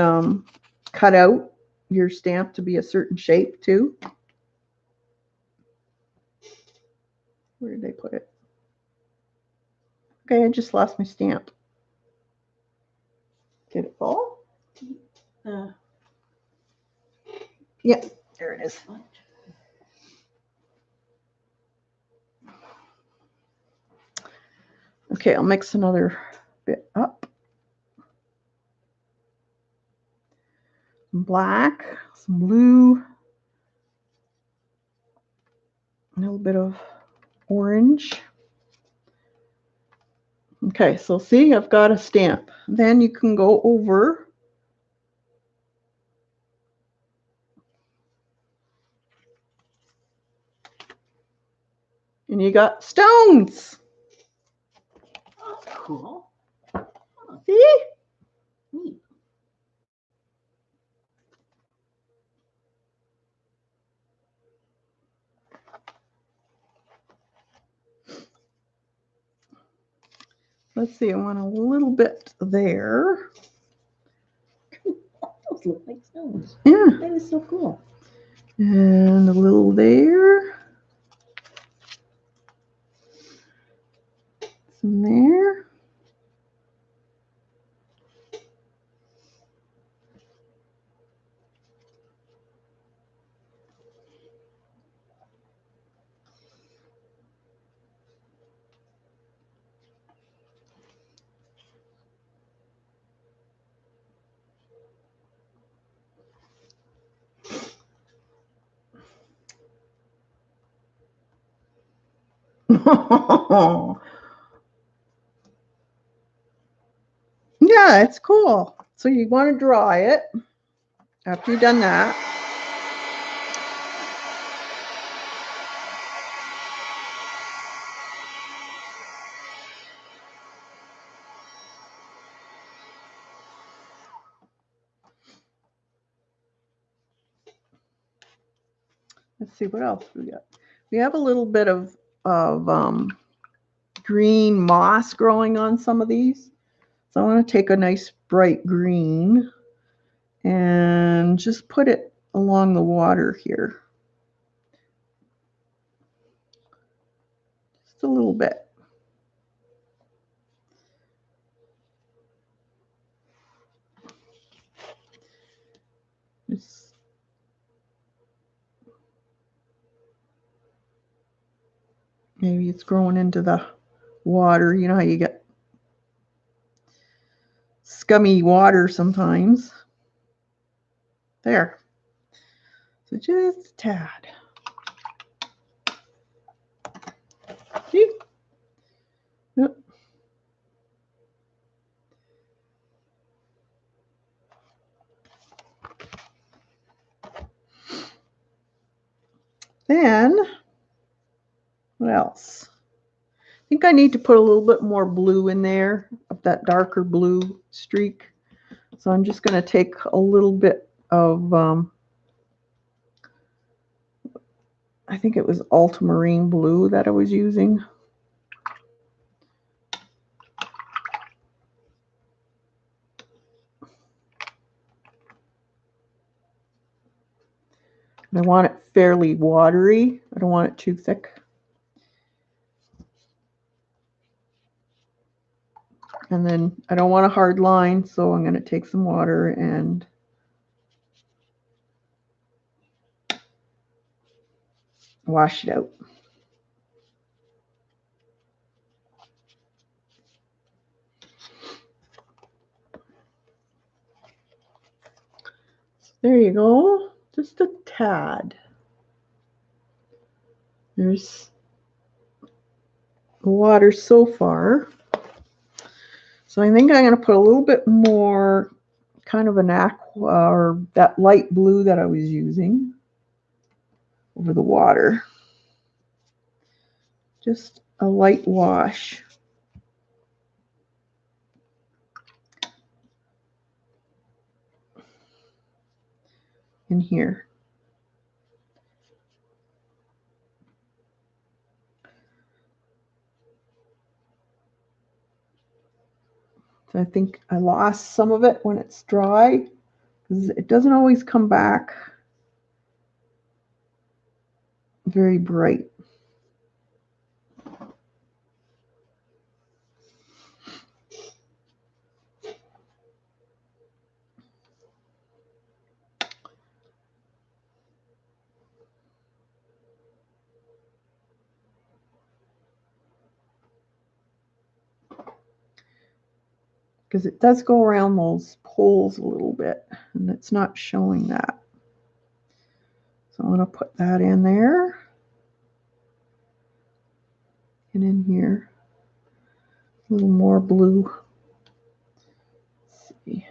cut out your stamp to be a certain shape too. Where did I put it? Okay, I just lost my stamp. Did it fall? Yeah, there it is. Okay, I'll mix another bit up. Some black, some blue, a little bit of orange. Okay, so see, I've got a stamp. Then you can go over and you got stones. Oh, cool. See? Neat. Let's see, I want a little bit there. Those look like stones. Yeah. That is so cool. And a little there. Some there. Yeah, it's cool. So you want to dry it after you've done that. Let's see what else we got. We have a little bit of green moss growing on some of these. So I want to take a nice bright green and just put it along the water here. Just a little bit. Maybe it's growing into the water. You know how you get scummy water sometimes. There. So just a tad. See? Yep. Then, what else? I think I need to put a little bit more blue in there, of that darker blue streak. So I'm just going to take a little bit of, I think it was ultramarine blue that I was using. I want it fairly watery. I don't want it too thick. And then I don't want a hard line, so I'm going to take some water and wash it out. There you go, just a tad. There's the water so far. So I think I'm going to put a little bit more, kind of an aqua, or that light blue that I was using, over the water. Just a light wash. In here. So I think I lost some of it when it's dry, because it doesn't always come back very bright. Because it does go around those poles a little bit, and it's not showing that. So I'm going to put that in there. And in here, a little more blue. Let's see.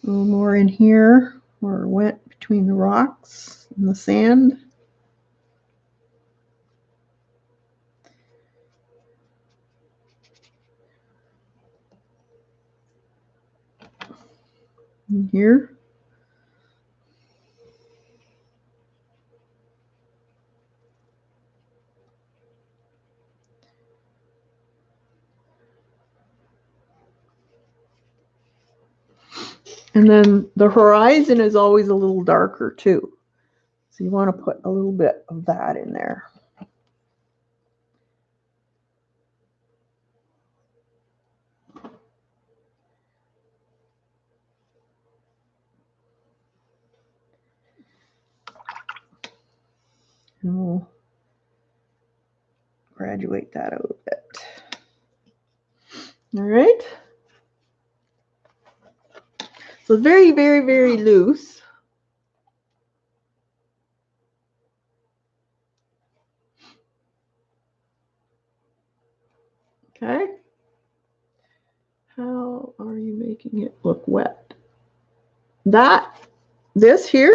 A little more in here where it went between the rocks and the sand. In here. And then the horizon is always a little darker too. So you want to put a little bit of that in there. And we'll graduate that out a bit. All right. So very, very, very loose. Okay. How are you making it look wet? This here,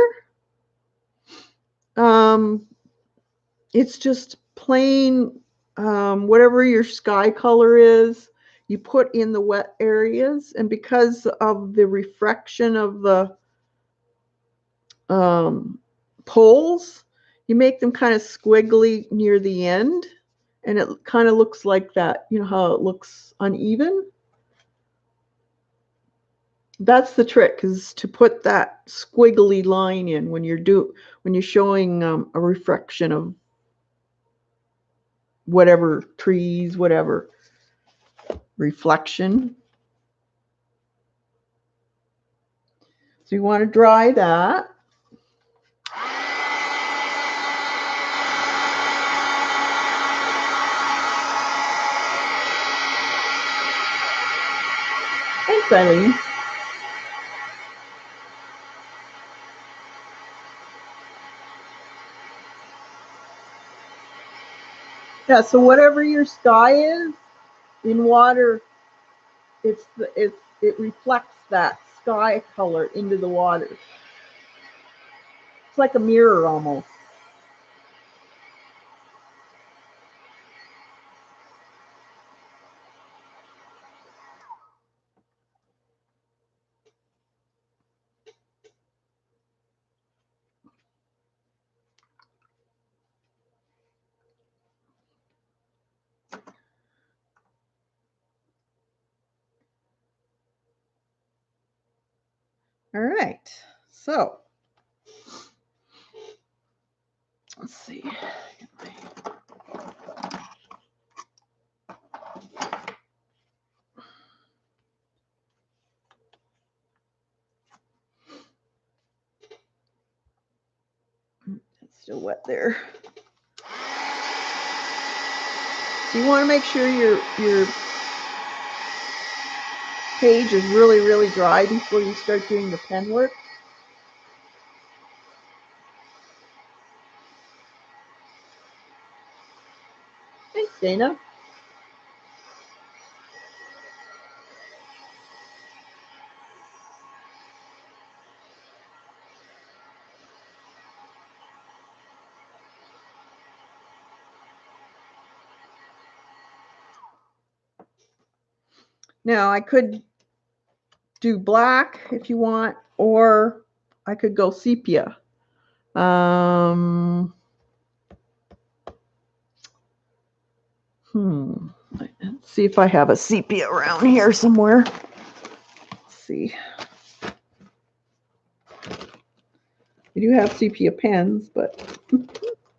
it's just plain, whatever your sky color is. you put in the wet areas, and because of the refraction of the poles, you make them kind of squiggly near the end, and it kind of looks like that. You know how it looks uneven? That's the trick, is to put that squiggly line in when you're showing a refraction of whatever trees, whatever reflection. So you want to dry that. Thanks, Eileen. Yeah, so whatever your sky is in water, it reflects that sky color into the water. It's like a mirror almost. All right, so let's see. It's still wet there. So you want to make sure your page is really, really dry before you start doing the pen work. Thanks, Dana. Now I could do black if you want, or I could go sepia. Let's see if I have a sepia around here somewhere. Let's see. I do have sepia pens, but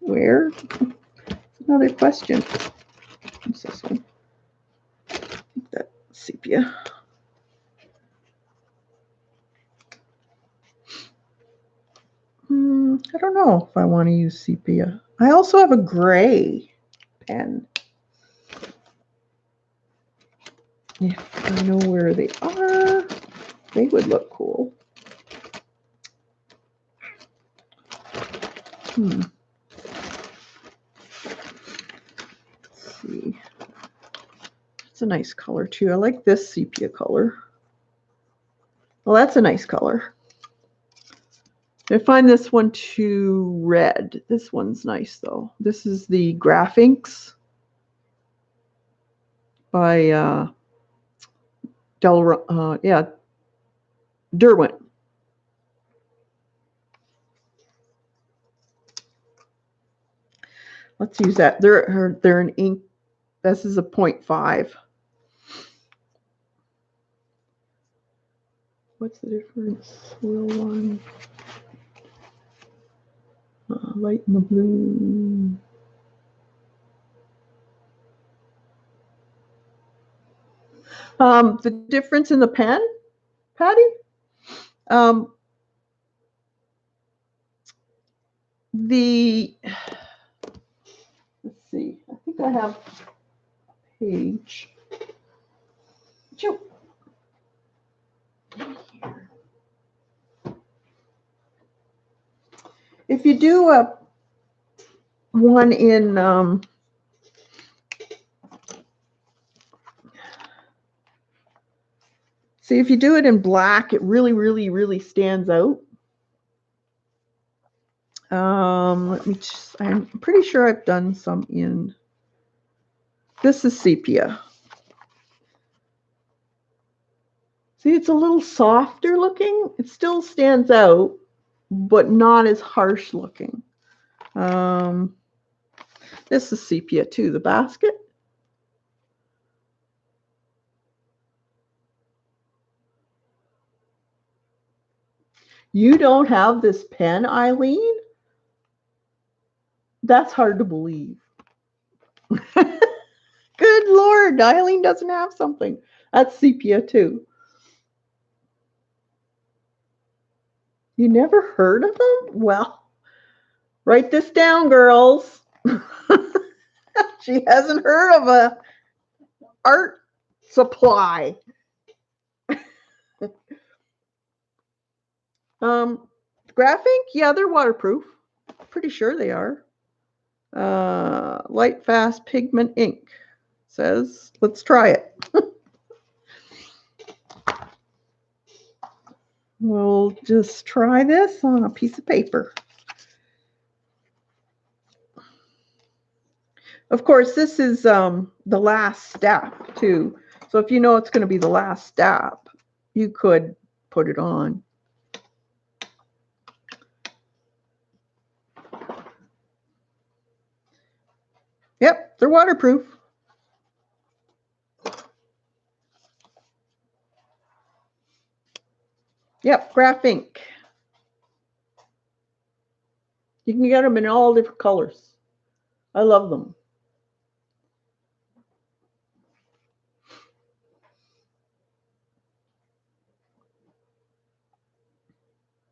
where? That's another question. What's this one? I think that sepia. I don't know if I want to use sepia. I also have a gray pen. If I know where they are, they would look cool. Let's see. It's a nice color too. I like this sepia color. Well, that's a nice color. I find this one too red. This one's nice though. This is the Graphinks by Derwent. Let's use that. They're an ink. This is a 0.5. What's the difference? Real one. Light in the blue. The difference in the pen, Patty? Let's see. I think I have a page. If you do a one in see, if you do it in black, it really, really, really stands out. Let me just, I'm pretty sure I've done some in, this is sepia. See, it's a little softer looking. It still stands out, but not as harsh looking. This is sepia too, the basket. You don't have this pen, Eileen? That's hard to believe. Good Lord, Eileen doesn't have something. That's sepia too. You never heard of them? Well, write this down, girls. She hasn't heard of a art supply. Graph ink, yeah, they're waterproof. Pretty sure they are. Light fast pigment ink says, let's try it. We'll just try this on a piece of paper. Of course, this is the last step too. So if you know it's going to be the last step, you could put it on. Yep, they're waterproof. Yep, graph ink. You can get them in all different colors. I love them.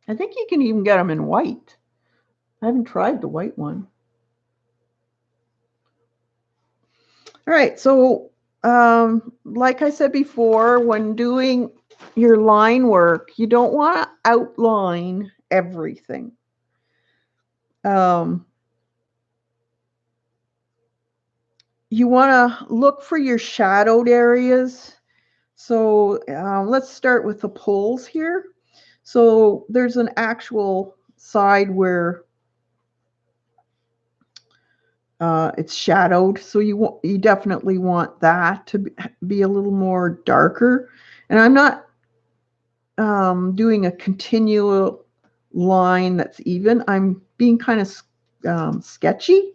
I think you can even get them in white. I haven't tried the white one. All right, so like I said before, when doing your line work, you don't want to outline everything. You want to look for your shadowed areas. So let's start with the poles here. So there's an actual side where it's shadowed, so you definitely want that to be a little more darker. And I'm not doing a continual line that's even. I'm being kind of sketchy.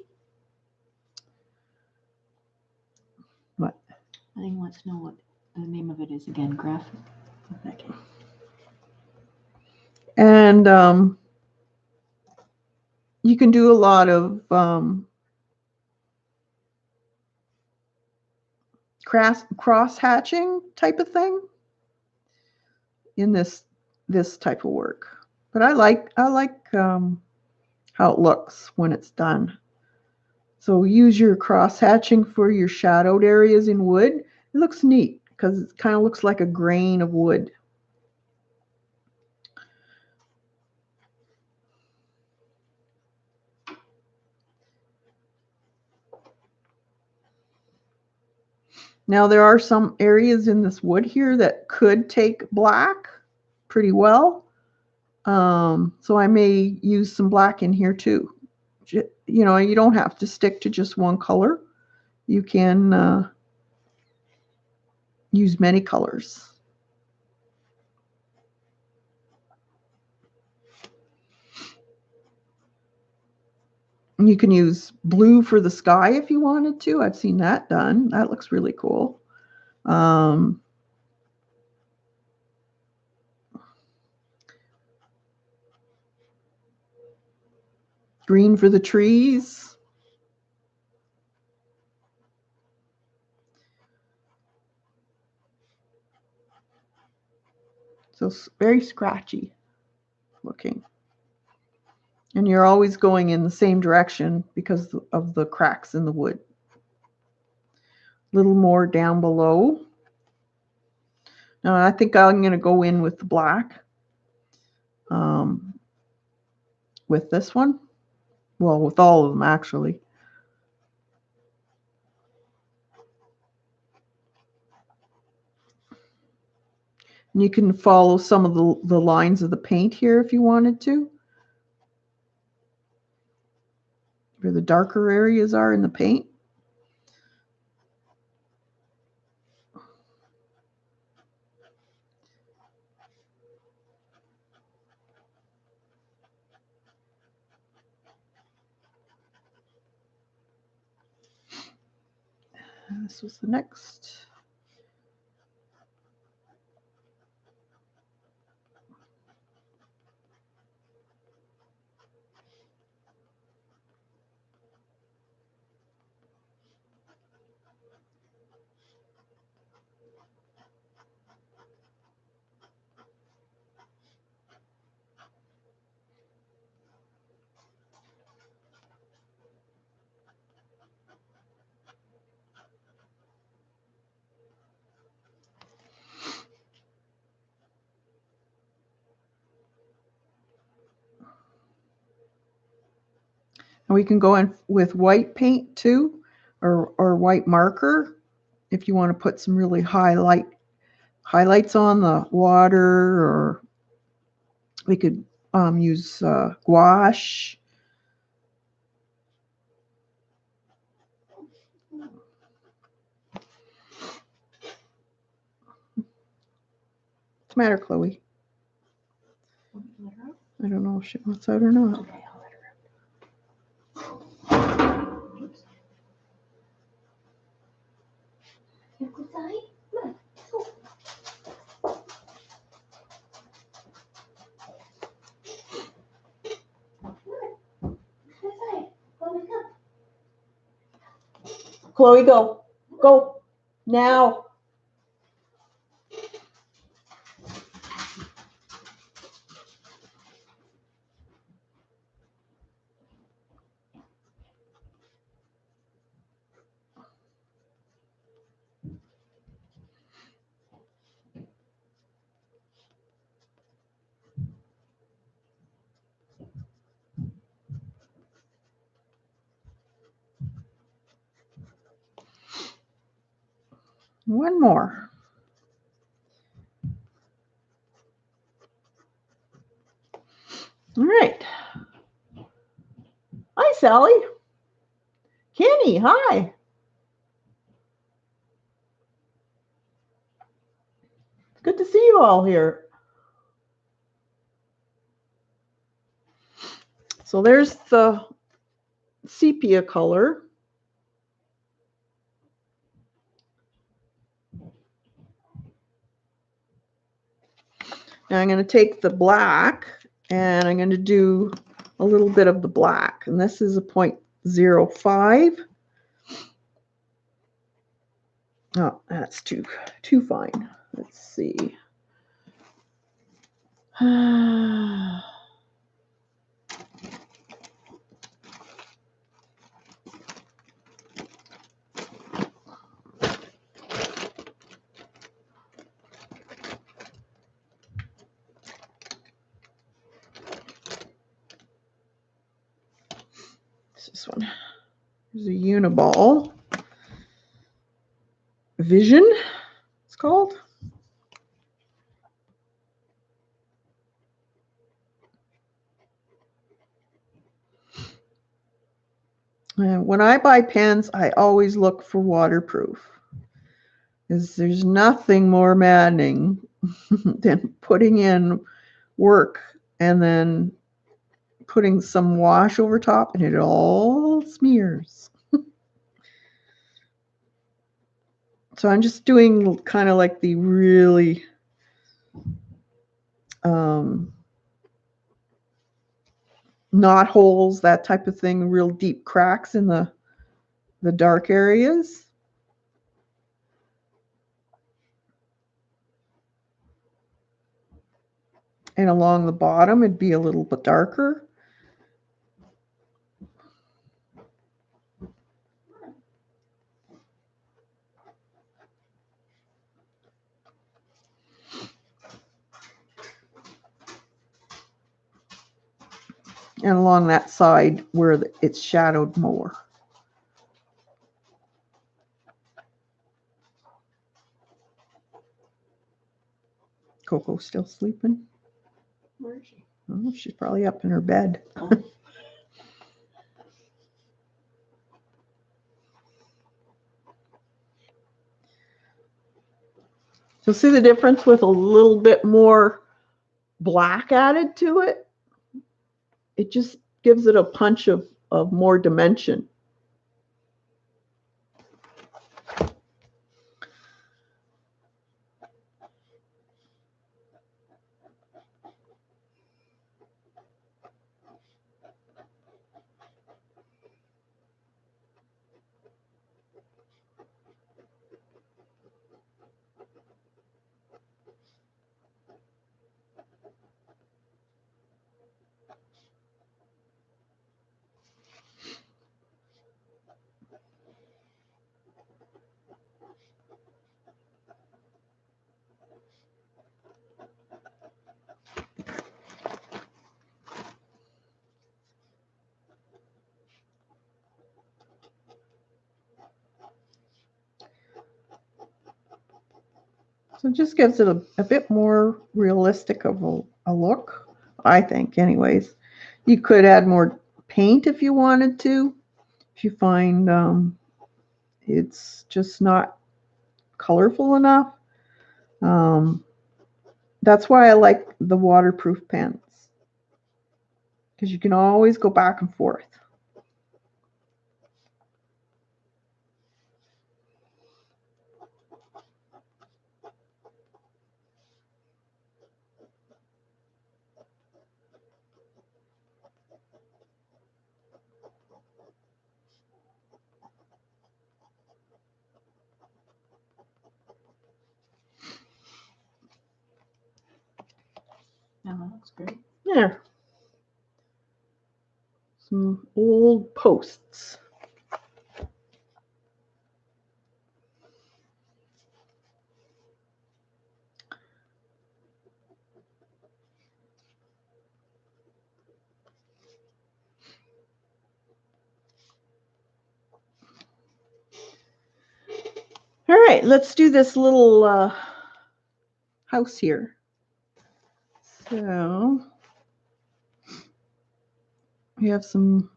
What? I think he wants to know what the name of it is again. Graph. Okay. And you can do a lot of cross hatching type of thing in this type of work. But I like how it looks when it's done. So use your cross hatching for your shadowed areas in wood. It looks neat because it kind of looks like a grain of wood. Now there are some areas in this wood here that could take black pretty well. So I may use some black in here too. You know, you don't have to stick to just one color. You can use many colors. You can use blue for the sky if you wanted to. I've seen that done. That looks really cool. Green for the trees. So it's very scratchy looking. And you're always going in the same direction because of the cracks in the wood. A little more down below. Now I think I'm going to go in with the black with this one. Well, with all of them actually. And you can follow some of the lines of the paint here if you wanted to. Where the darker areas are in the paint. And this was the next. And we can go in with white paint too, or white marker if you want to put some really highlights on the water, or we could use gouache. What's the matter, Chloe? I don't know if she wants out or not. Okay, I'll let her out. Chloe, go. Go. Now. One more. All right. Hi, Sally. Kenny, hi. Good to see you all here. So there's the sepia color. Now I'm going to take the black and I'm going to do a little bit of the black. And this is a 0.05. Oh, that's too fine. Let's see. This one. There's a Uniball Vision, it's called. And when I buy pens, I always look for waterproof, because there's nothing more maddening than putting in work and then putting some wash over top and it all smears. So I'm just doing kind of like the really knot holes, that type of thing, real deep cracks in the dark areas. And along the bottom, it'd be a little bit darker. And along that side where it's shadowed more. Coco's still sleeping. Where is she? Oh, she's probably up in her bed. Oh. You'll see the difference with a little bit more black added to it, it just gives it a punch of more dimension. So it just gives it a bit more realistic of a look, I think, anyways. You could add more paint if you wanted to, if you find it's just not colorful enough. That's why I like the waterproof pens, because you can always go back and forth. Oh, that looks great. There. Some old posts. All right, let's do this little house here. So we have some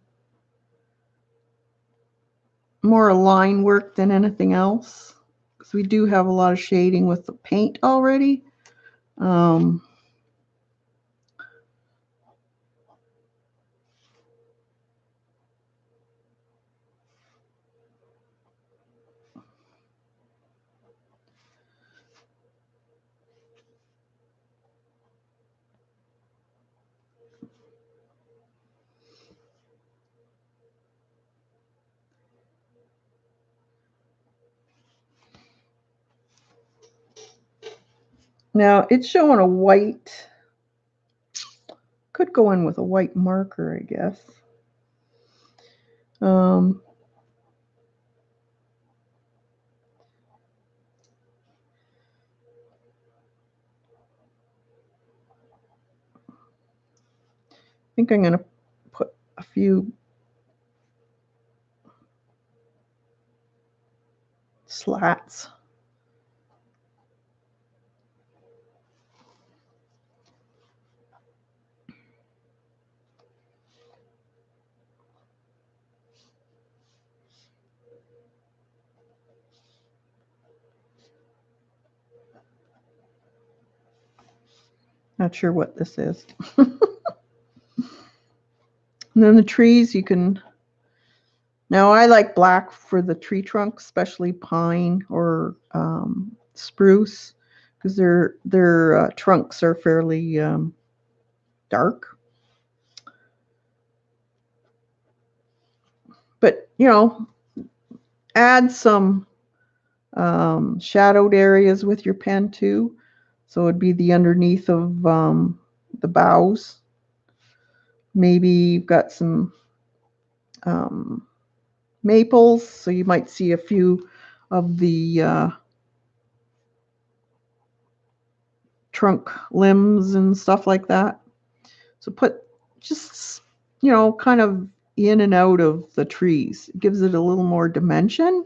more line work than anything else, because we do have a lot of shading with the paint already. Now it's showing a white, could go in with a white marker, I guess. I think I'm going to put a few slats. Not sure what this is. And then the trees, you can, now I like black for the tree trunks, especially pine or spruce, because their trunks are fairly dark. But, you know, add some shadowed areas with your pen too. So it'd be the underneath of the boughs. Maybe you've got some maples, so you might see a few of the trunk limbs and stuff like that. So put just, you know, kind of in and out of the trees. It gives it a little more dimension.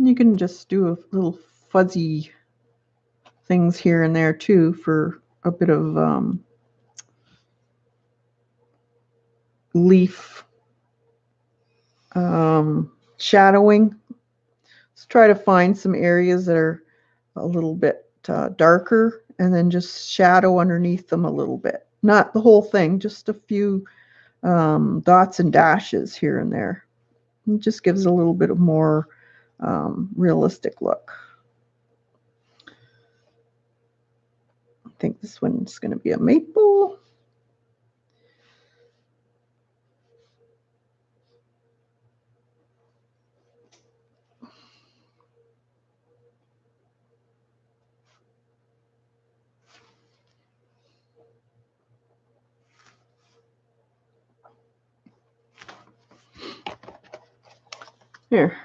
You can just do a little fuzzy things here and there too for a bit of leaf shadowing. Let's try to find some areas that are a little bit darker and then just shadow underneath them a little bit. Not the whole thing, just a few dots and dashes here and there. It just gives a little bit of more realistic look. I think this one's going to be a maple. Here.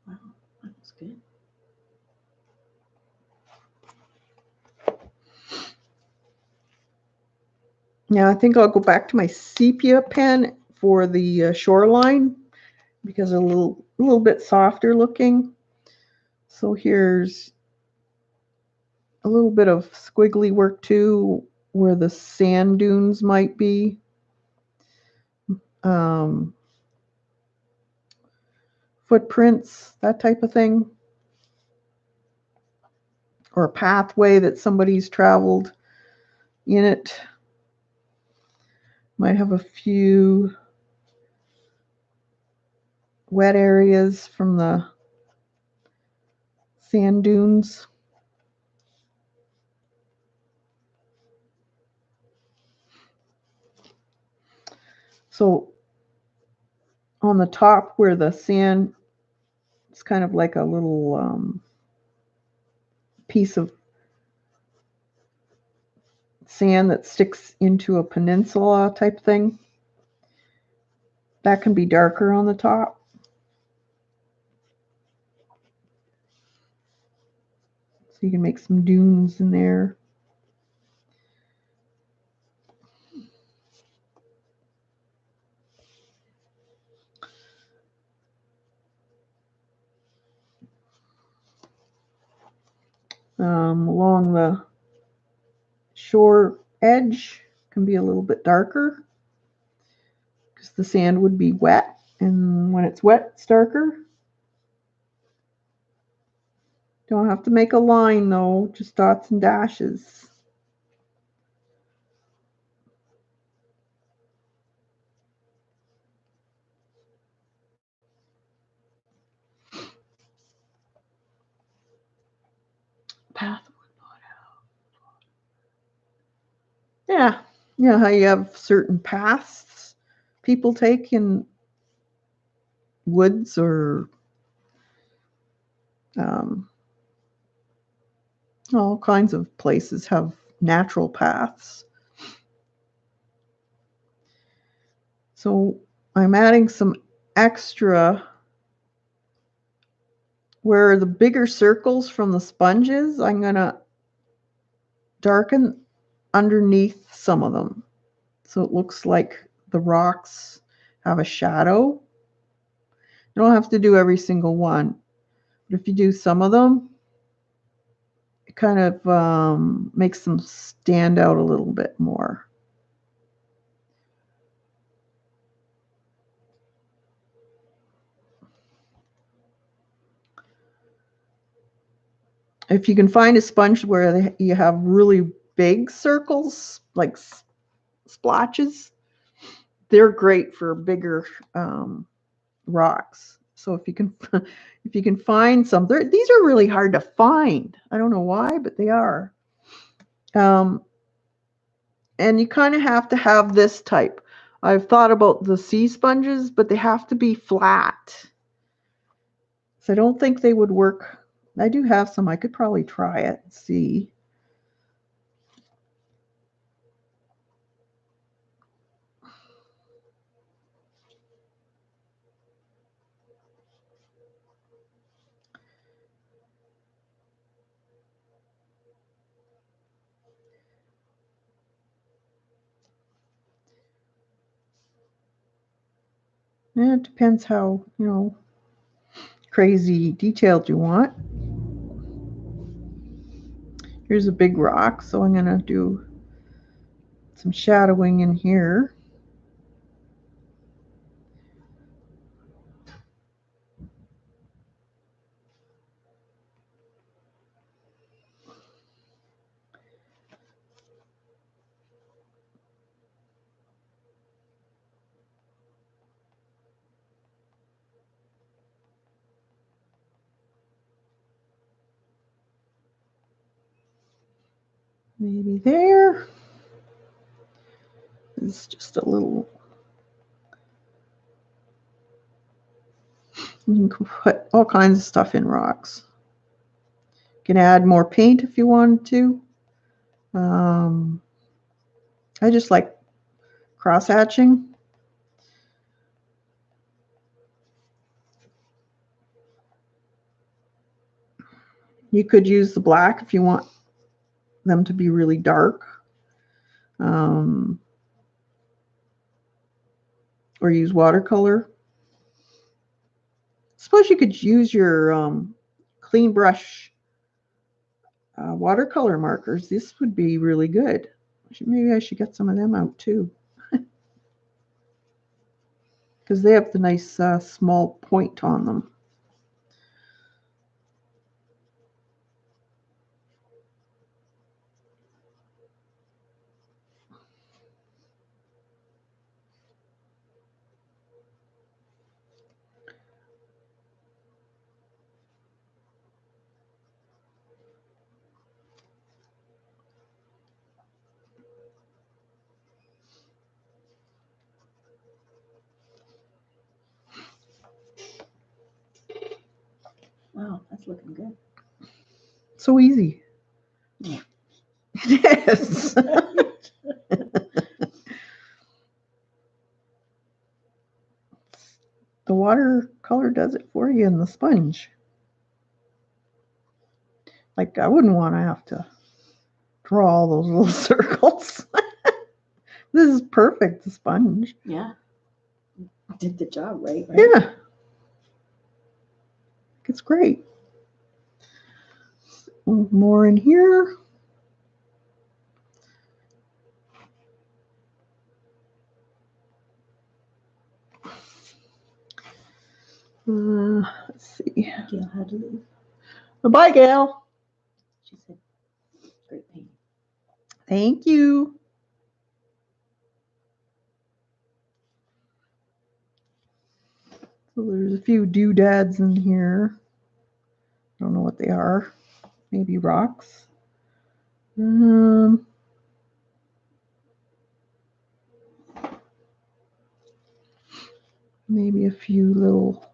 Wow, that looks good. Yeah, I think I'll go back to my sepia pen for the shoreline because they're a little bit softer looking. So here's a little bit of squiggly work too, where the sand dunes might be. Footprints, that type of thing. Or a pathway that somebody's traveled in it. Might have a few wet areas from the sand dunes. So on the top where the sand, it's kind of like a little piece of sand that sticks into a peninsula type thing. That can be darker on the top. So you can make some dunes in there. Along the shore edge can be a little bit darker because the sand would be wet, and when it's wet, it's darker. Don't have to make a line though, just dots and dashes. Path. Yeah, you know how you have certain paths people take in woods or all kinds of places have natural paths. So I'm adding some extra where the bigger circles from the sponges, I'm going to darken underneath some of them. So it looks like the rocks have a shadow. You don't have to do every single one. But if you do some of them, it kind of makes them stand out a little bit more. If you can find a sponge where you have really big circles, like splotches, they're great for bigger rocks. So if you can if you can find some, these are really hard to find. I don't know why, but they are. And you kind of have to have this type. I've thought about the sea sponges, but they have to be flat. So I don't think they would work. I do have some. I could probably try it and see. Yeah, it depends how, crazy detailed you want. Here's a big rock, so I'm going to do some shadowing in here. Maybe there. It's just a little. You can put all kinds of stuff in rocks. You can add more paint if you wanted to. I just like cross hatching. You could use the black if you want them to be really dark. Or use watercolor. Suppose you could use your clean brush watercolor markers. This would be really good. Maybe I should get some of them out too. Because they have the nice small point on them. Wow, that's looking good. So easy. Yeah. Yes. The watercolor does it for you in the sponge. Like, I wouldn't want to have to draw all those little circles. This is perfect, the sponge. Yeah. Did the job right? Yeah. It's great. More in here. Let's see. Gail had to leave. Bye, Gail. She said, great painting. Thank you. So there's a few doodads in here. I don't know what they are. Maybe rocks. Maybe a few little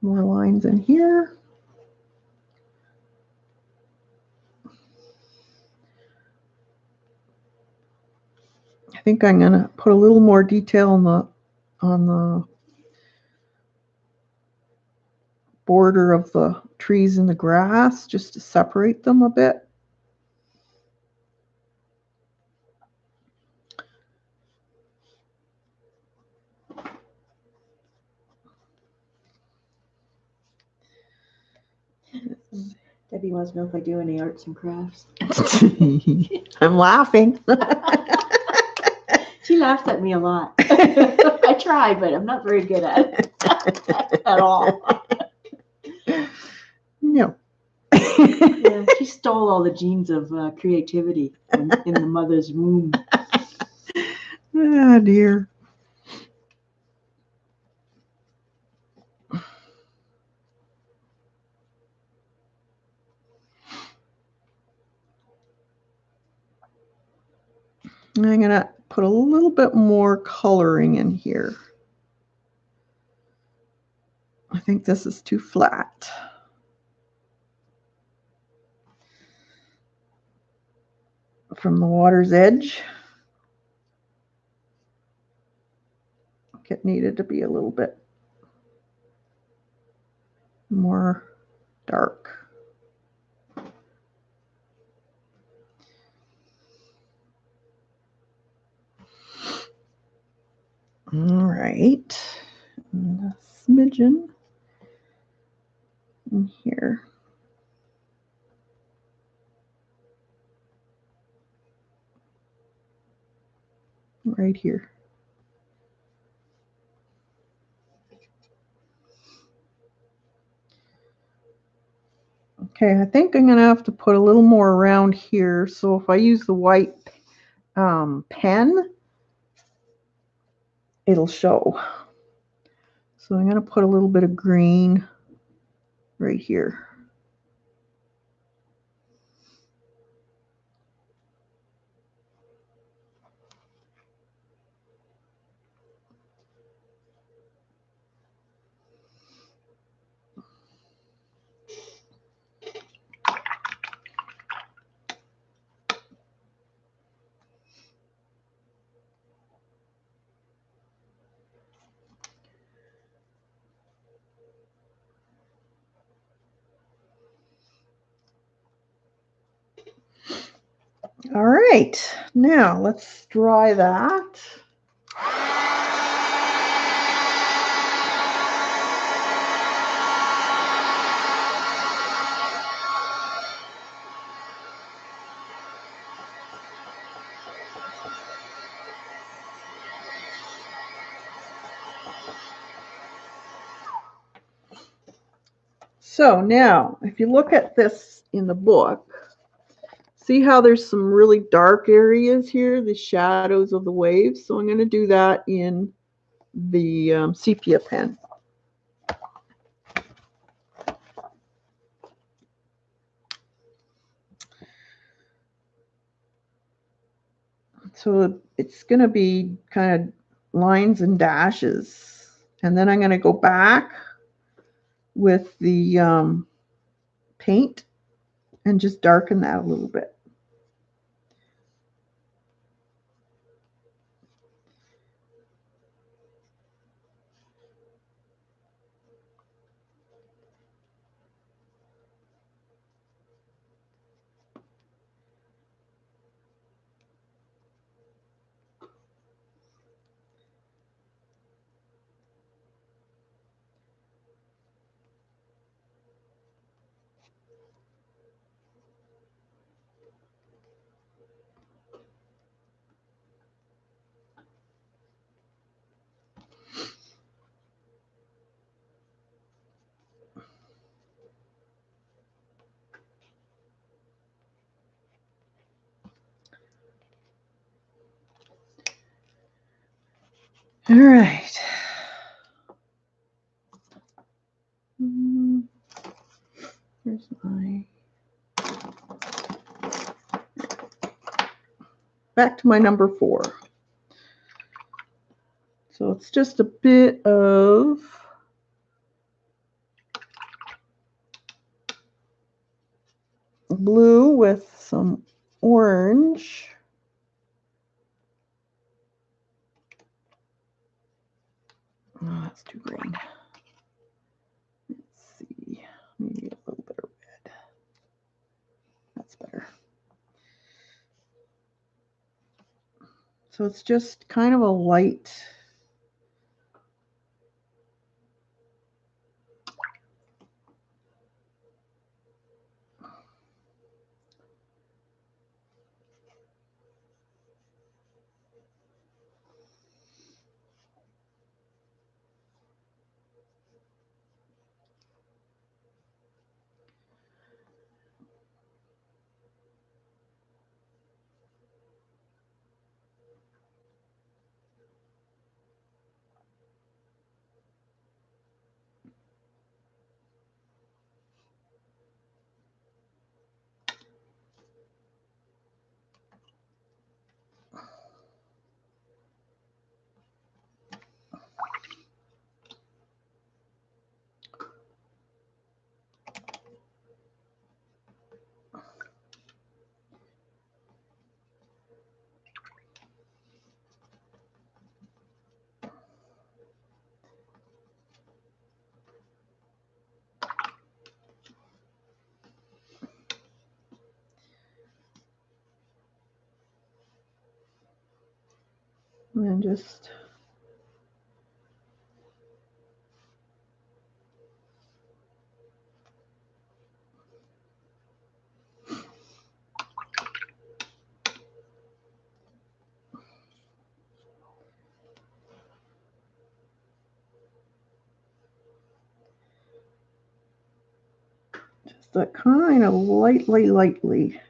more lines in here. I think I'm gonna put a little more detail on the border of the trees and the grass just to separate them a bit. Debbie wants to know if I do any arts and crafts. I'm laughing. She laughs at me a lot. I try, but I'm not very good at it at all. No. Yeah, she stole all the genes of creativity in the mother's womb. Oh, dear. I'm going to put a little bit more coloring in here. I think this is too flat. From the water's edge. It needed to be a little bit more dark. All right. smidgen in here. Right here. Okay, I think I'm going to have to put a little more around here. So if I use the white pen, it'll show. So I'm going to put a little bit of green right here. All right, now let's dry that. So now, if you look at this in the book, see how there's some really dark areas here, the shadows of the waves? So I'm going to do that in the sepia pen. So it's going to be kind of lines and dashes. And then I'm going to go back with the paint and just darken that a little bit. All right. Here's my... Back to my number 4. So it's just a bit of blue with some orange. Oh, that's too green. Let's see, maybe a little bit of red. That's better. So it's just kind of a light and just that kind of lightly.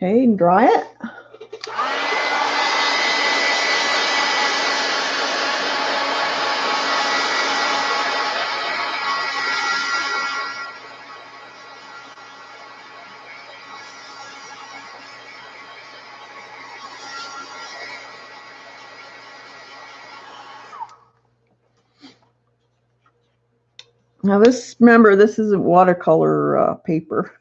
Okay, and dry it. Now remember, this isn't watercolor paper.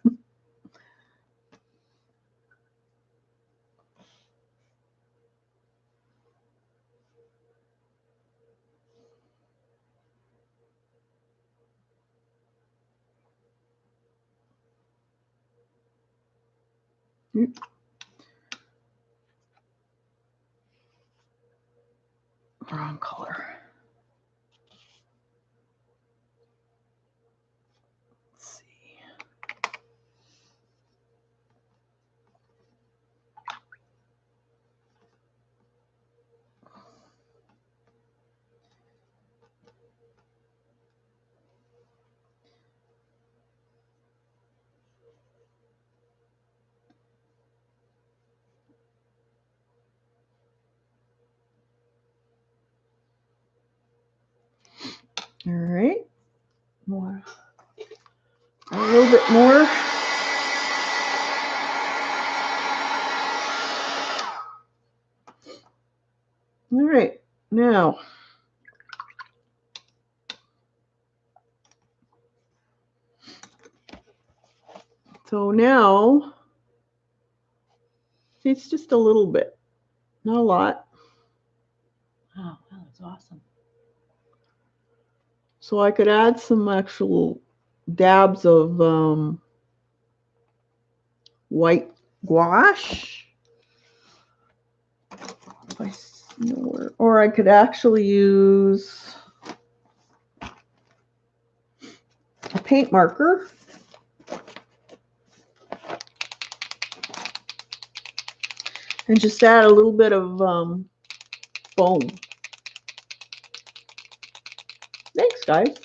Wrong color. Let's see. All right. More. A little bit more. All right. Now, so now it's just a little bit, not a lot. Wow, that's awesome. So I could add some actual dabs of white gouache. If I know where, or I could actually use a paint marker. And just add a little bit of foam. Thanks, guys.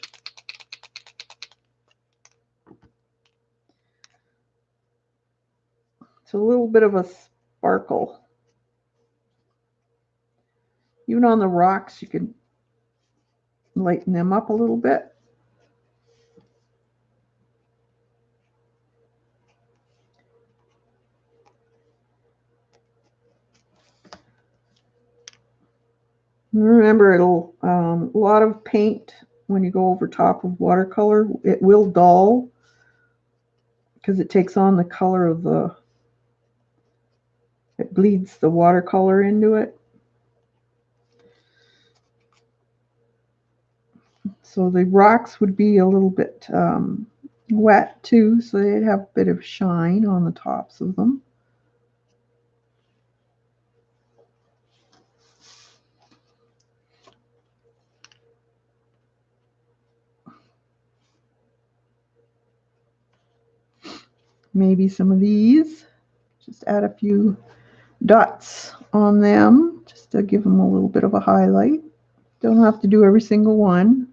It's a little bit of a sparkle. Even on the rocks, you can lighten them up a little bit. Remember, it'll a lot of paint when you go over top of watercolor, it will dull because it takes on the color of it bleeds the watercolor into it. So the rocks would be a little bit wet too, so they'd have a bit of shine on the tops of them. Maybe some of these, just add a few dots on them just to give them a little bit of a highlight. Don't have to do every single one.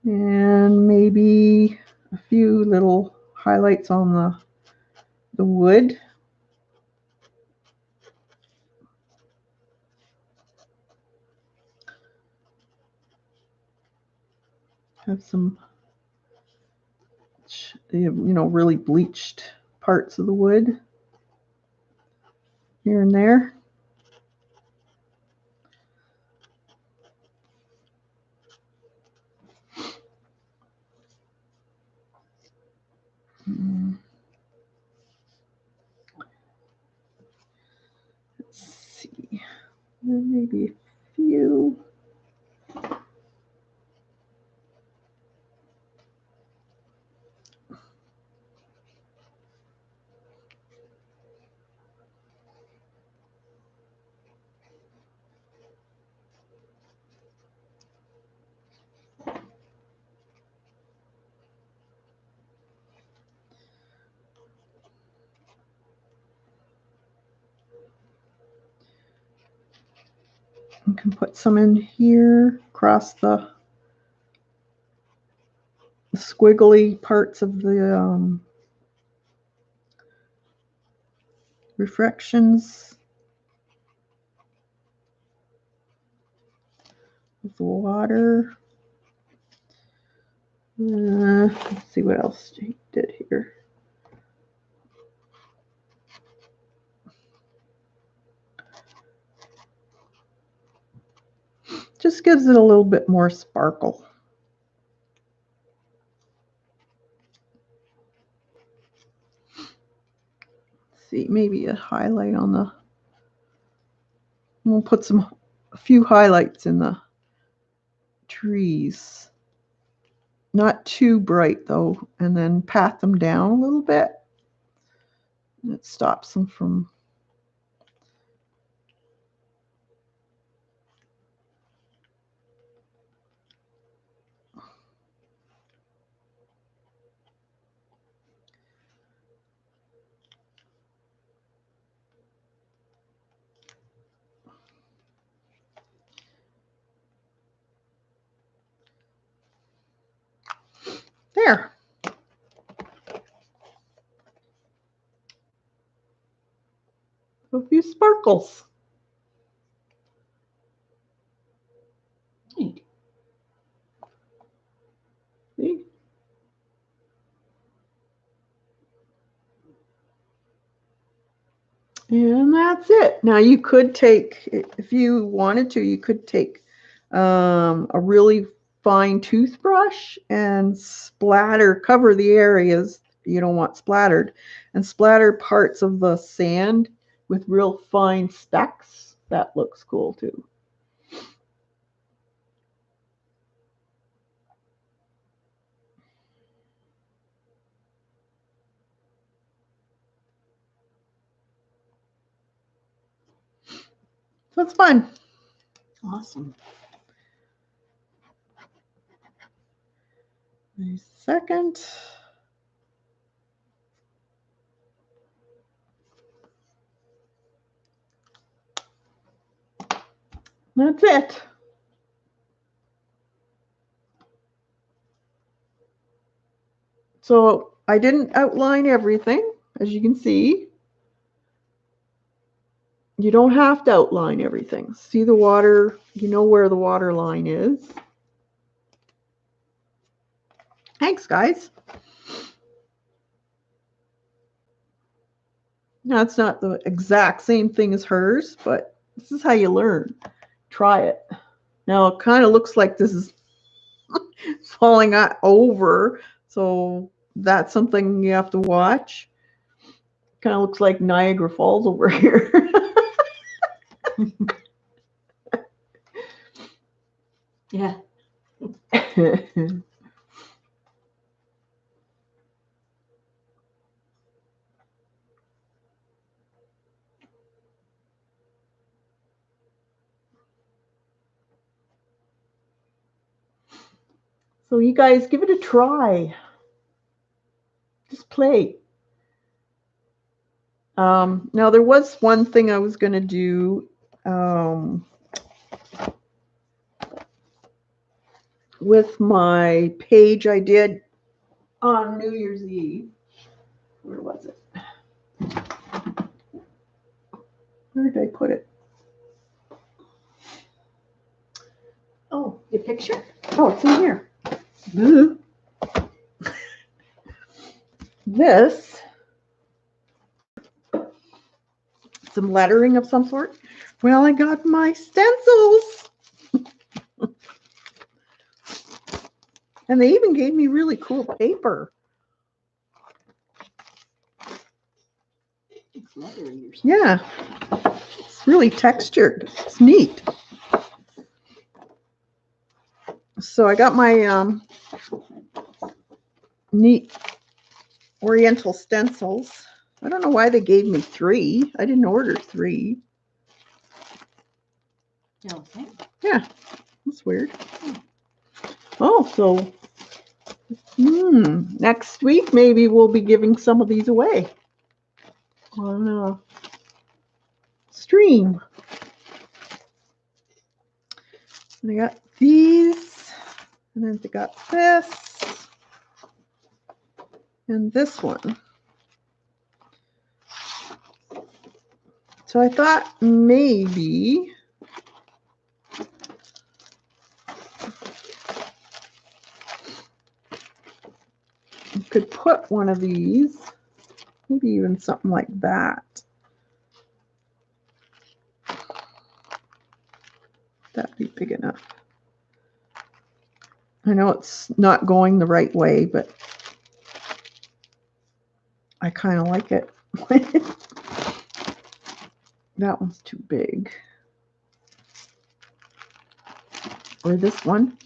And maybe a few little highlights on the wood. Have some, really bleached parts of the wood here and there. Maybe a few. You can put some in here across the squiggly parts of the reflections of the water. Let's see what else Jake did here. Just gives it a little bit more sparkle. Let's see, maybe a highlight on the. We'll put a few highlights in the trees. Not too bright though, and then pat them down a little bit. It stops them from. There. A few sparkles. Neat. See? And that's it. Now you could take, if you wanted to, you could take a really fine toothbrush and cover the areas you don't want splattered, and splatter parts of the sand with real fine specks. That looks cool too. So it's fun. Awesome. A second. That's it. So I didn't outline everything, as you can see. You don't have to outline everything. See the water, you know where the water line is. Thanks, guys. Now, it's not the exact same thing as hers, but this is how you learn. Try it. Now, it kind of looks like this is falling over, so that's something you have to watch. Kind of looks like Niagara Falls over here. Yeah. So you guys give it a try. Just play. Now there was one thing I was going to do with my page I did on New Year's Eve. Where was it? Where did I put it? Oh, your picture? Oh, it's in here. This, some lettering of some sort. Well, I got my stencils. And they even gave me really cool paper. It's lettering or something. Yeah. It's really textured. It's neat. So I got my neat Oriental stencils. I don't know why they gave me 3. I didn't order 3. Okay. Yeah, that's weird. Oh, so next week maybe we'll be giving some of these away on stream. And I got these, and then I got this, and this one. So I thought maybe you could put one of these, maybe even something like that. That'd be big enough. I know it's not going the right way, but I kind of like it. That one's too big. Or this one.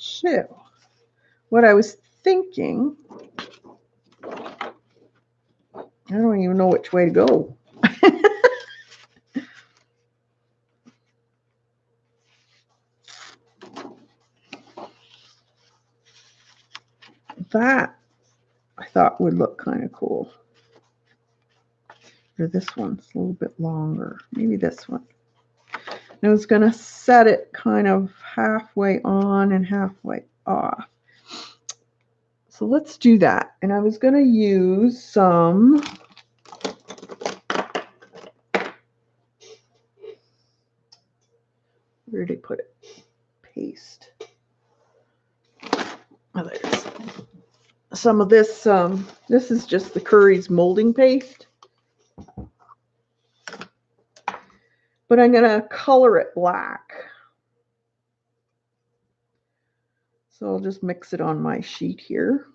So, what I was thinking, I don't even know which way to go. That I thought would look kind of cool. Or this one's a little bit longer. Maybe this one. And I was going to set it kind of halfway on and halfway off. So let's do that. And I was going to use some where did I put it? Paste. Oh, there's some of this. This is just the Curry's molding paste. But I'm going to color it black. So I'll just mix it on my sheet here.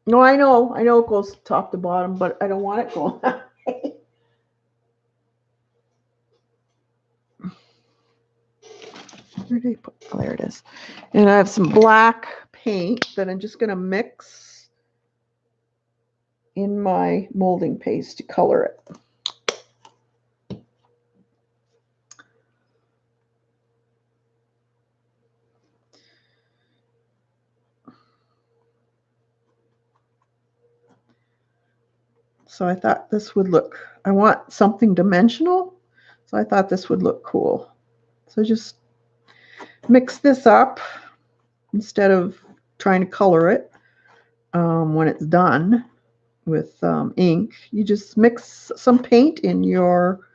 No, I know it goes top to bottom, but I don't want it going that way. Where did I put? Oh, there it is. And I have some black paint that I'm just going to mix in my molding paste to color it. So I thought this would look, I want something dimensional, so I thought this would look cool. So just mix this up instead of trying to color it when it's done with ink. You just mix some paint in your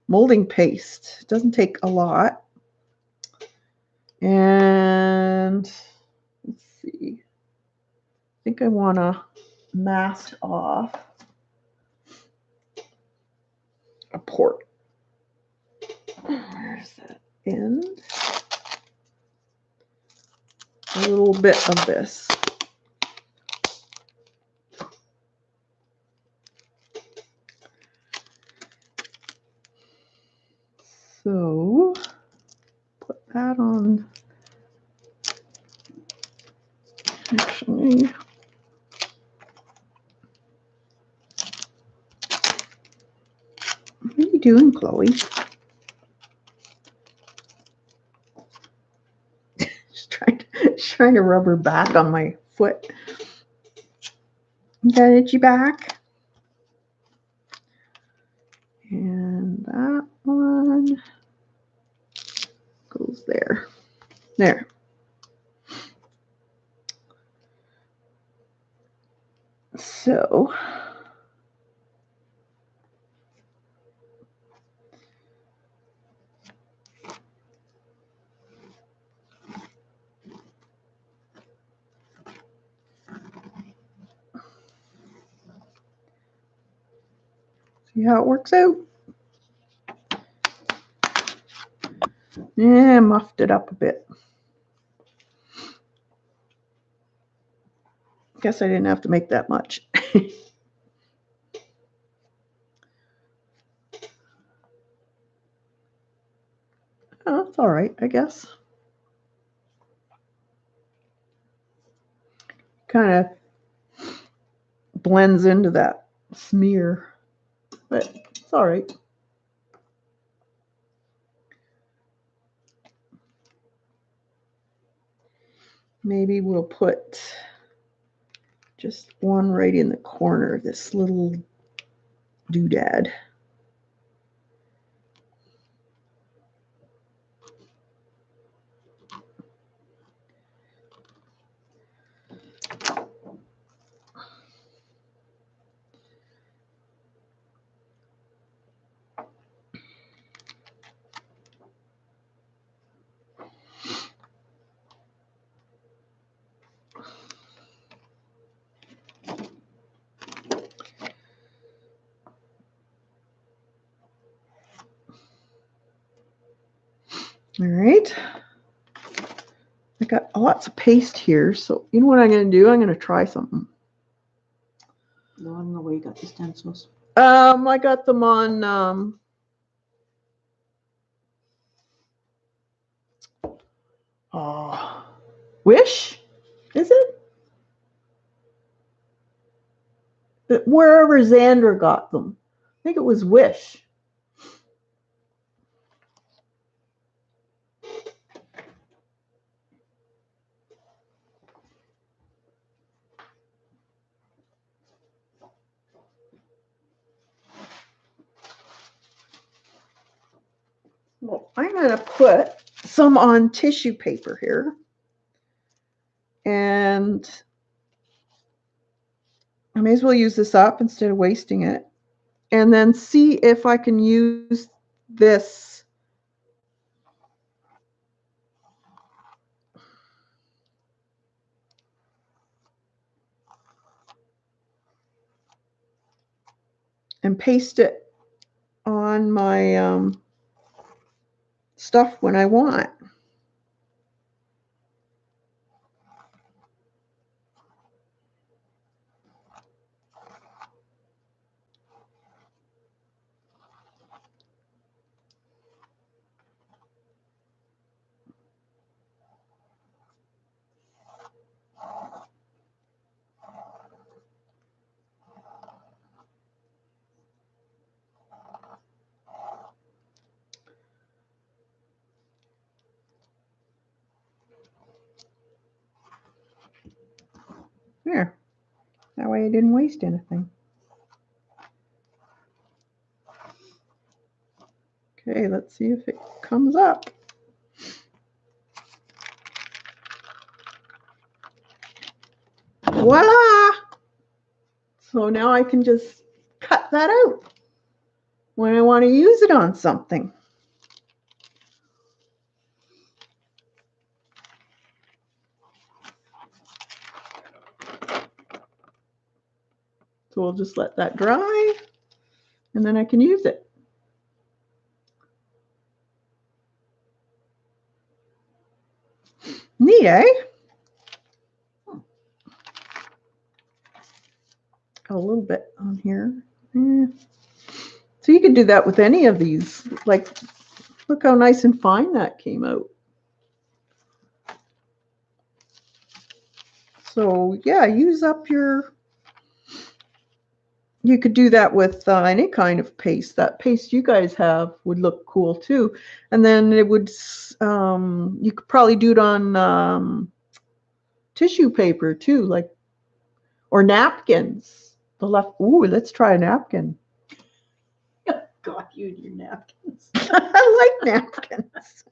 molding paste. It doesn't take a lot. And let's see. I think I want to mask off a port. Where's that end? A little bit of this. So put that on. Actually, what are you doing, Chloe? Just trying to rub her back on my foot. You got an itchy back? And that one goes there. There. So see how it works out. Yeah, muffed it up a bit. Guess I didn't have to make that much. Oh, that's all right, I guess. Kind of blends into that smear, but it's all right. Maybe we'll put just one right in the corner, this little doodad. All right. I got lots of paste here, so you know what I'm going to do? I'm going to try something. No, I don't know where you got the stencils. I got them on Wish, is it? Wherever Xander got them. I think it was Wish. Well, I'm going to put some on tissue paper here. And I may as well use this up instead of wasting it. And then see if I can use this and paste it on my stuff when I want. There. That way I didn't waste anything. Okay, let's see if it comes up. Voila! So now I can just cut that out when I want to use it on something. So we'll just let that dry, and then I can use it. Neat, eh? A little bit on here. Yeah. So you could do that with any of these. Like, look how nice and fine that came out. So yeah, use up your, you could do that with any kind of paste. That paste you guys have would look cool too. And then it would, you could probably do it on tissue paper too, like, or napkins. The left, ooh, let's try a napkin. God, you and your napkins. I like napkins.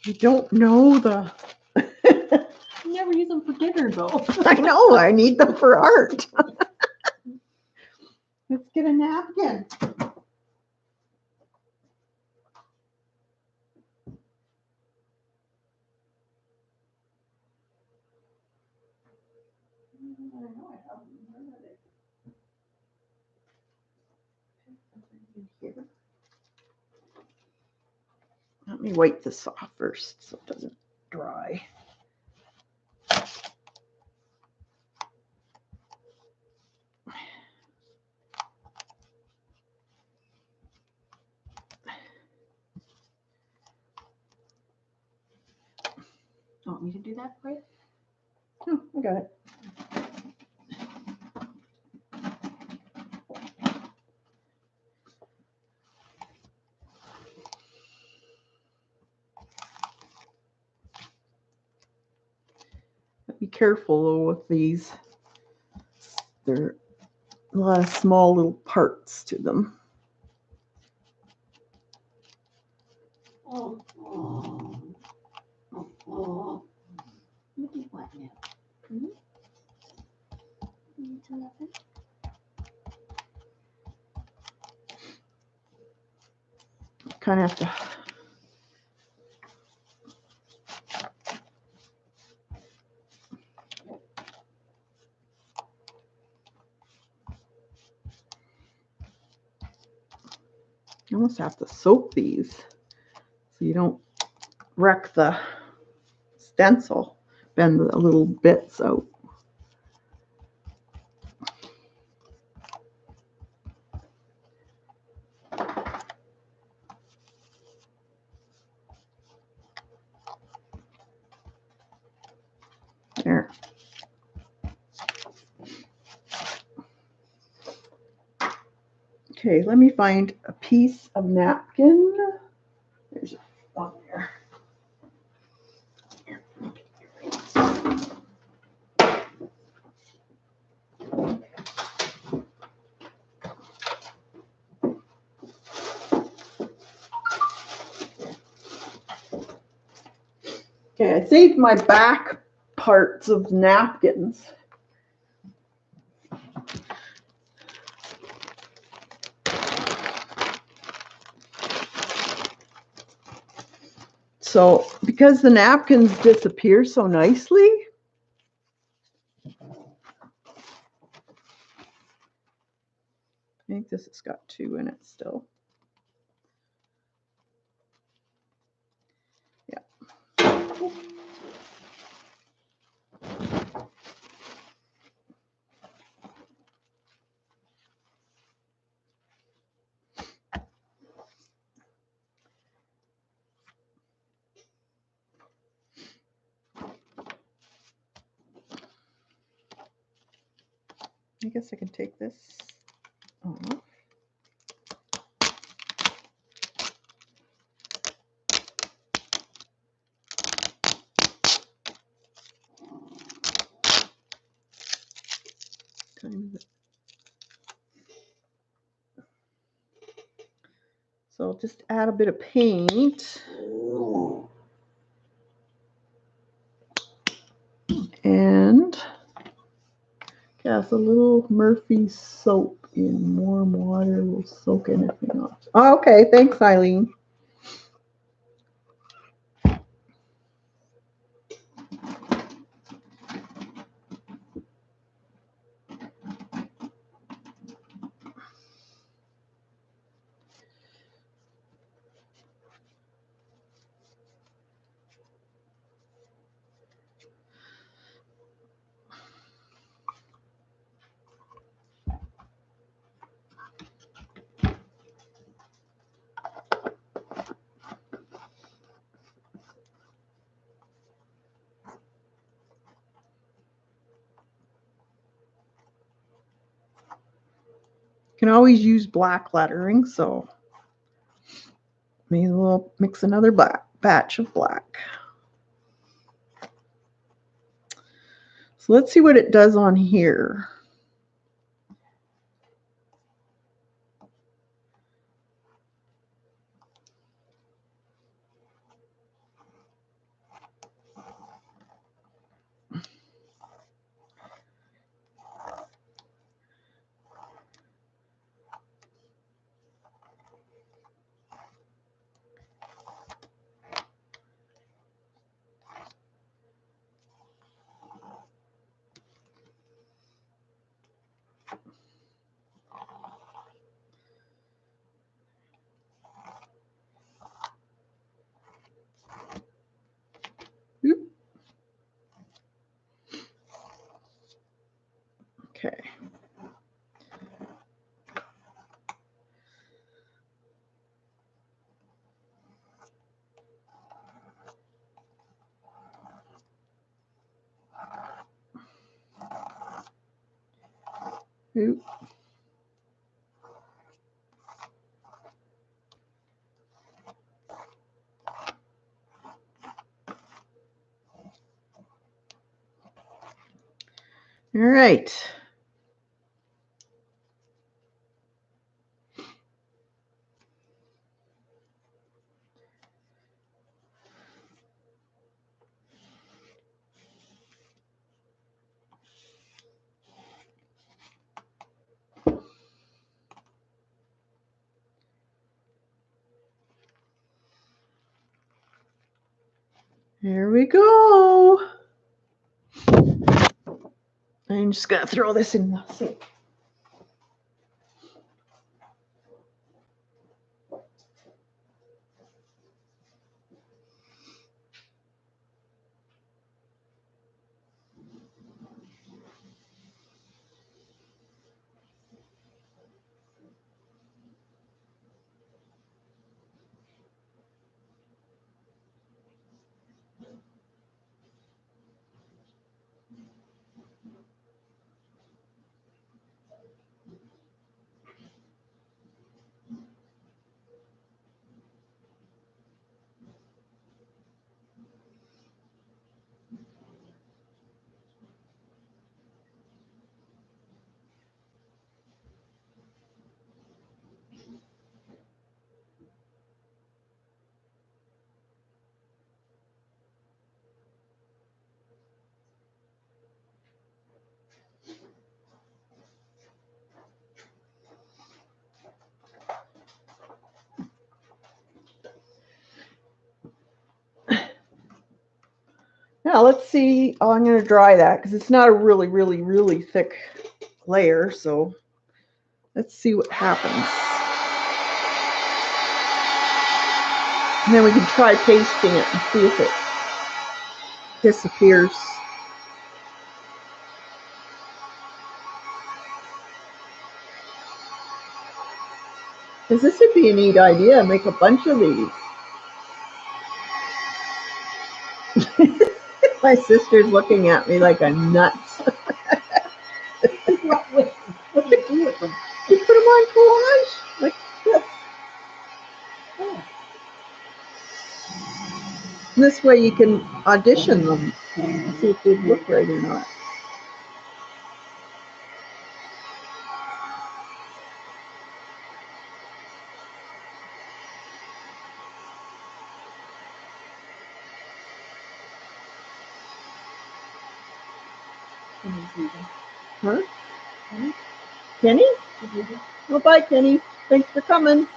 You don't know the You never use them for dinner, though. I know, I need them for art. Let's get a napkin. Let me wipe this off first so it doesn't dry. Want me to do that for you? Oh, I got it. Be careful though with these. There are a lot of small little parts to them. Oh. What do you want now? Need some nothing? Kind of have to. You almost have to soak these so you don't wreck the stencil. Bend the little bits out. There. Okay, let me find a piece of napkin. There's one there. Okay, I saved my back parts of napkins. So, because the napkins disappear so nicely, I think this has got 2 in it still. Yeah. I guess I can take this off. So just add a bit of paint. And cast a little Murphy soap in warm water. Will soak anything off. Oh, okay, thanks, Eileen. Can always use black lettering, so maybe we'll mix another batch of black. So let's see what it does on here. Oop. Okay. Oop. All right. There we go. I'm just going to throw this in the sink. Now let's see. Oh, I'm going to dry that because it's not a really, really, really thick layer. So let's see what happens. And then we can try pasting it and see if it disappears. Because this would be a neat idea. Make a bunch of these. My sister's looking at me like I'm nuts. What do you do with them? You put them on collage like this. Oh. This way you can audition them and see if they look right or not. Huh? Kenny? Well, bye, Kenny. Thanks for coming.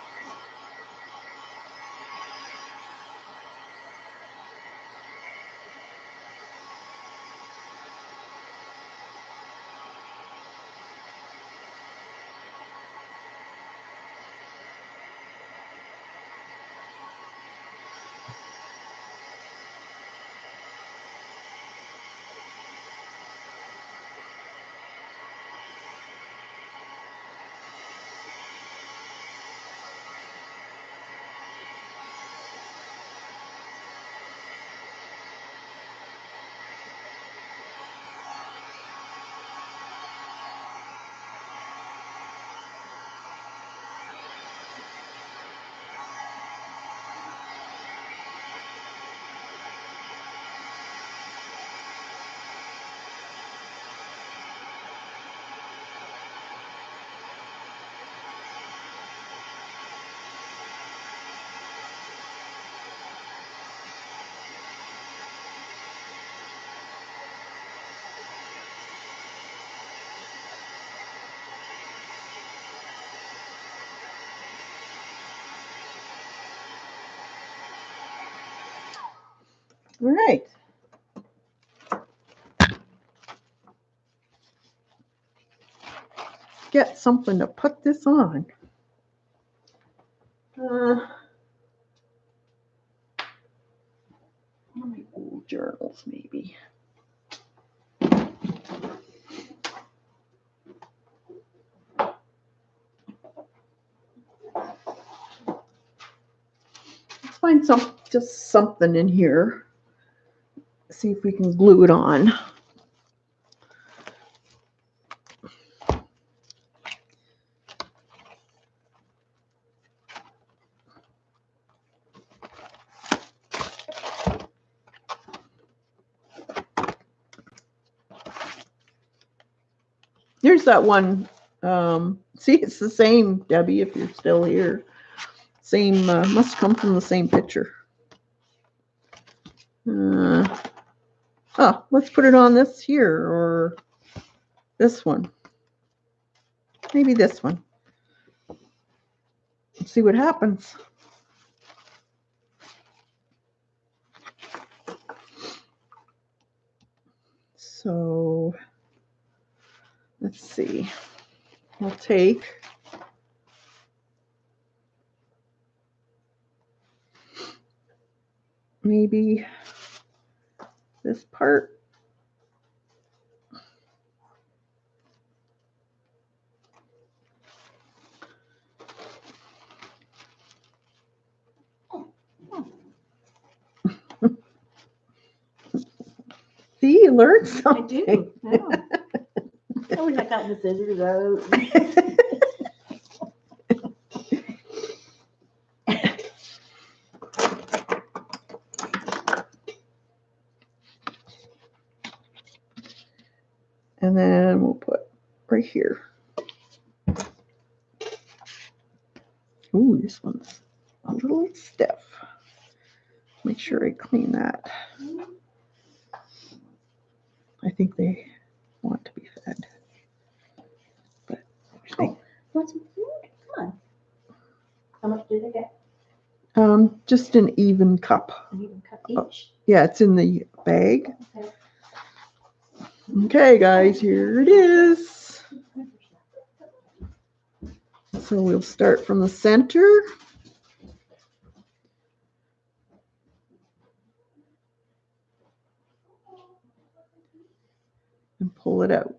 All right. get something to put this on. One of my old journals, maybe. Let's find just something in here. See if we can glue it on. Here's that one. See, it's the same, Debbie, if you're still here. Same, must come from the same picture. Let's put it on this here, or this one. Maybe this one. Let's see what happens. So, let's see. I'll take maybe this part. See, you learned something. I do. No. I wish I got the scissors out. And then we'll put right here. Ooh, this one's a little stiff. Make sure I clean that. I think they want to be fed. But Want some food? Come on. How much did I get? just an even cup. An even cup each? Yeah, it's in the bag. Okay. Okay, guys, here it is. So we'll start from the center. And pull it out.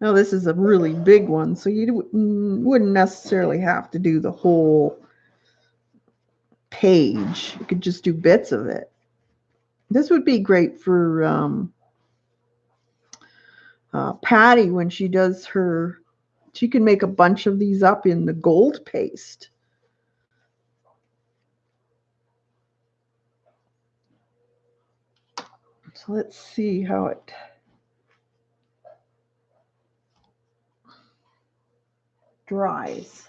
Now this is a really big one, so you wouldn't necessarily have to do the whole page. You could just do bits of it. This would be great for Patty when she does her, she can make a bunch of these up in the gold paste. So let's see how it dries.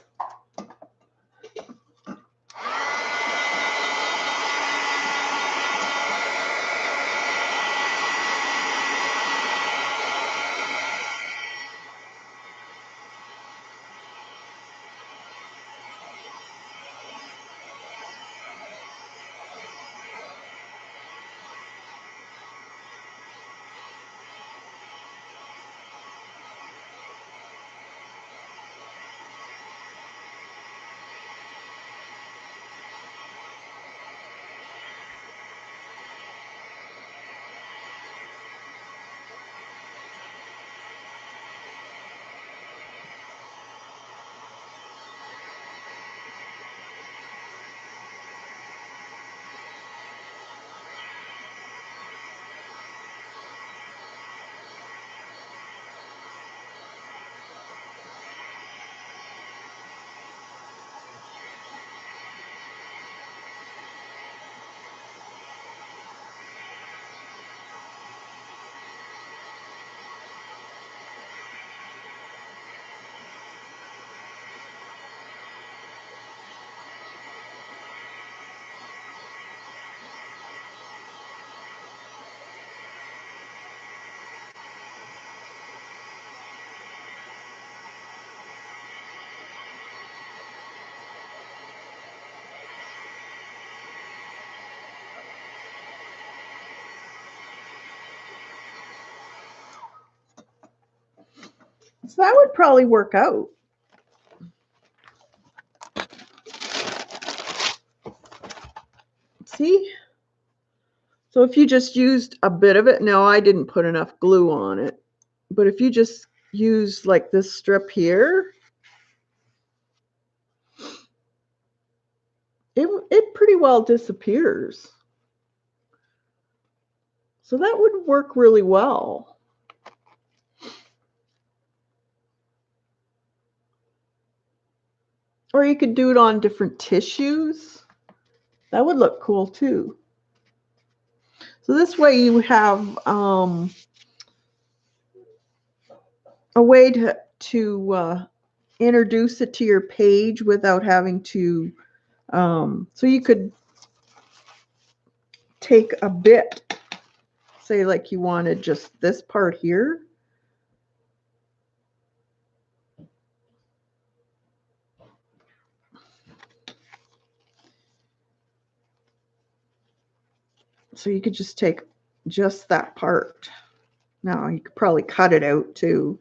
So that would probably work out. See? So if you just used a bit of it, now I didn't put enough glue on it, but if you just use like this strip here, it pretty well disappears. So that would work really well. Or you could do it on different tissues. That would look cool too. So this way you have a way to introduce it to your page without having to, so you could take a bit, say like you wanted just this part here. So you could just take just that part. Now you could probably cut it out too.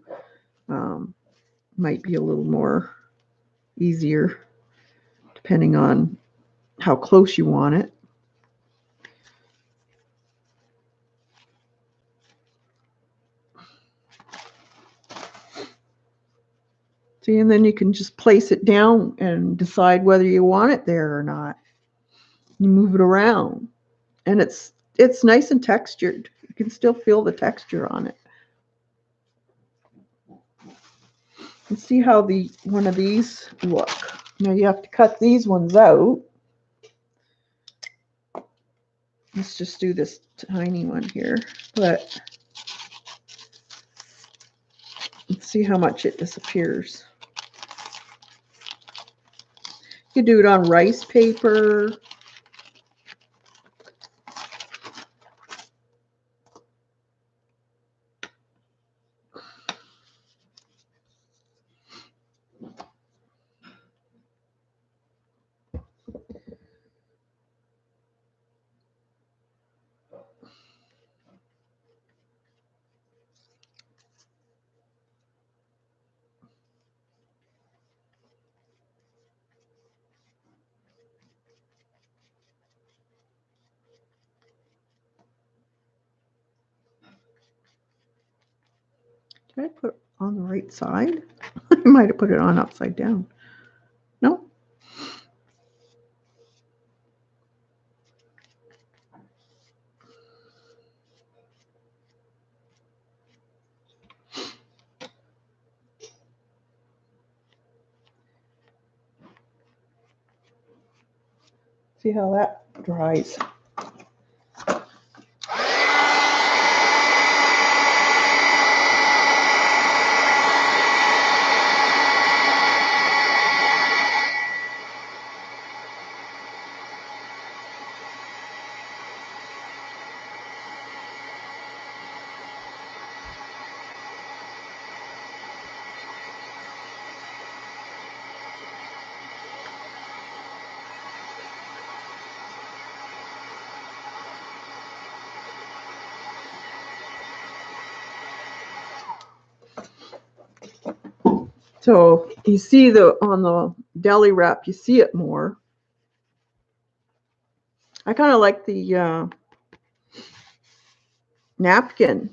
Might be a little more easier depending on how close you want it. See, and then you can just place it down and decide whether you want it there or not. You move it around, and it's nice and textured. You can still feel the texture on it. And see how one of these look. Now you have to cut these ones out. Let's just do this tiny one here, but let's see how much it disappears. You could do it on rice paper. Did I put it on the right side? I might have put it on upside down. No? See how that dries. So you see on the deli wrap, you see it more. I kind of like the napkin.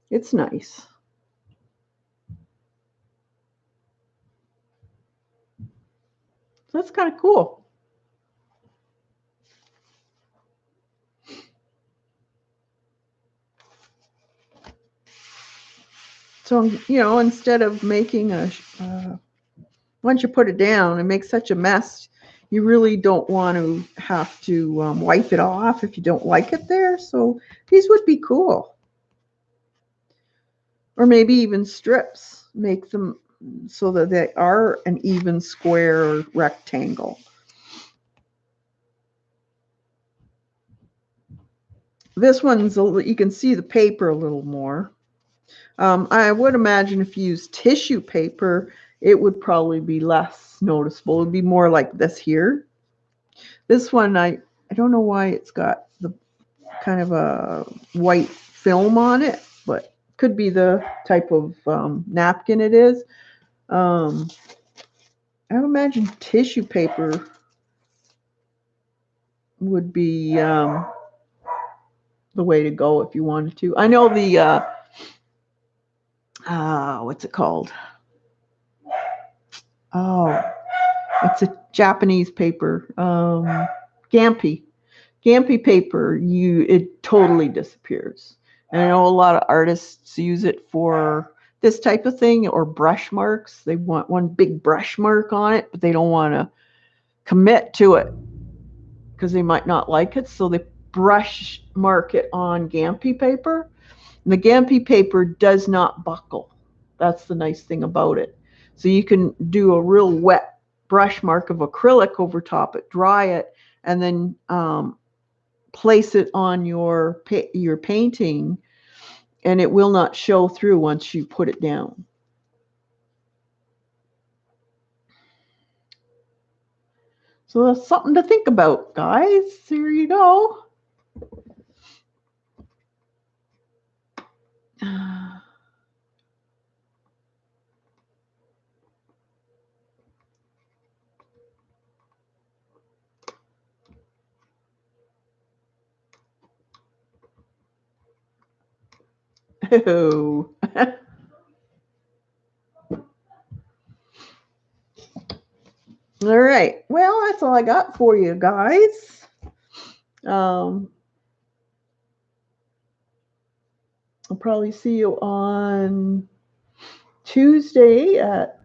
It's nice. That's kind of cool. So, you know, instead of making once you put it down, it makes such a mess. You really don't want to have to wipe it off if you don't like it there. So these would be cool. Or maybe even strips. Make them so that they are an even square or rectangle. This one's, you can see the paper a little more. I would imagine if you use tissue paper, it would probably be less noticeable. It would be more like this here. This one, I don't know why it's got the kind of a white film on it, but Could be the type of napkin it is. I would imagine tissue paper would be the way to go if you wanted to. I know the what's it called? Oh, it's a Japanese paper. Gampi. Gampi paper, it totally disappears. And I know a lot of artists use it for this type of thing, or brush marks. They want one big brush mark on it, but they don't want to commit to it because they might not like it. So they brush mark it on Gampi paper. And the Gampi paper does not buckle. That's the nice thing about it. So you can do a real wet brush mark of acrylic over top it, dry it, and then place it on your painting, and it will not show through once you put it down. So that's something to think about, guys. There you go. Oh. All right. Well, that's all I got for you guys. I'll probably see you on Tuesday at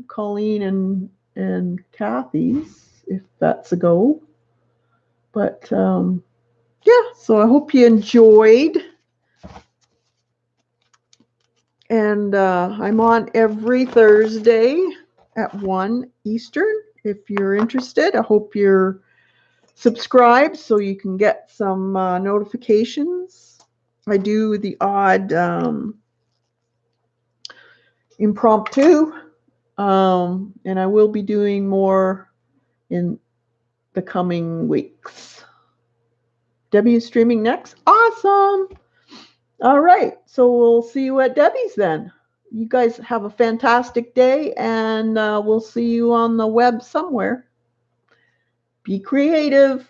Colleen and Kathy's, if that's a go. But yeah, so I hope you enjoyed. And I'm on every Thursday at 1 Eastern. If you're interested, I hope you're subscribed so you can get some notifications. I do the odd impromptu, and I will be doing more in the coming weeks. Debbie's streaming next. Awesome. All right. So we'll see you at Debbie's then. You guys have a fantastic day, and we'll see you on the web somewhere. Be creative.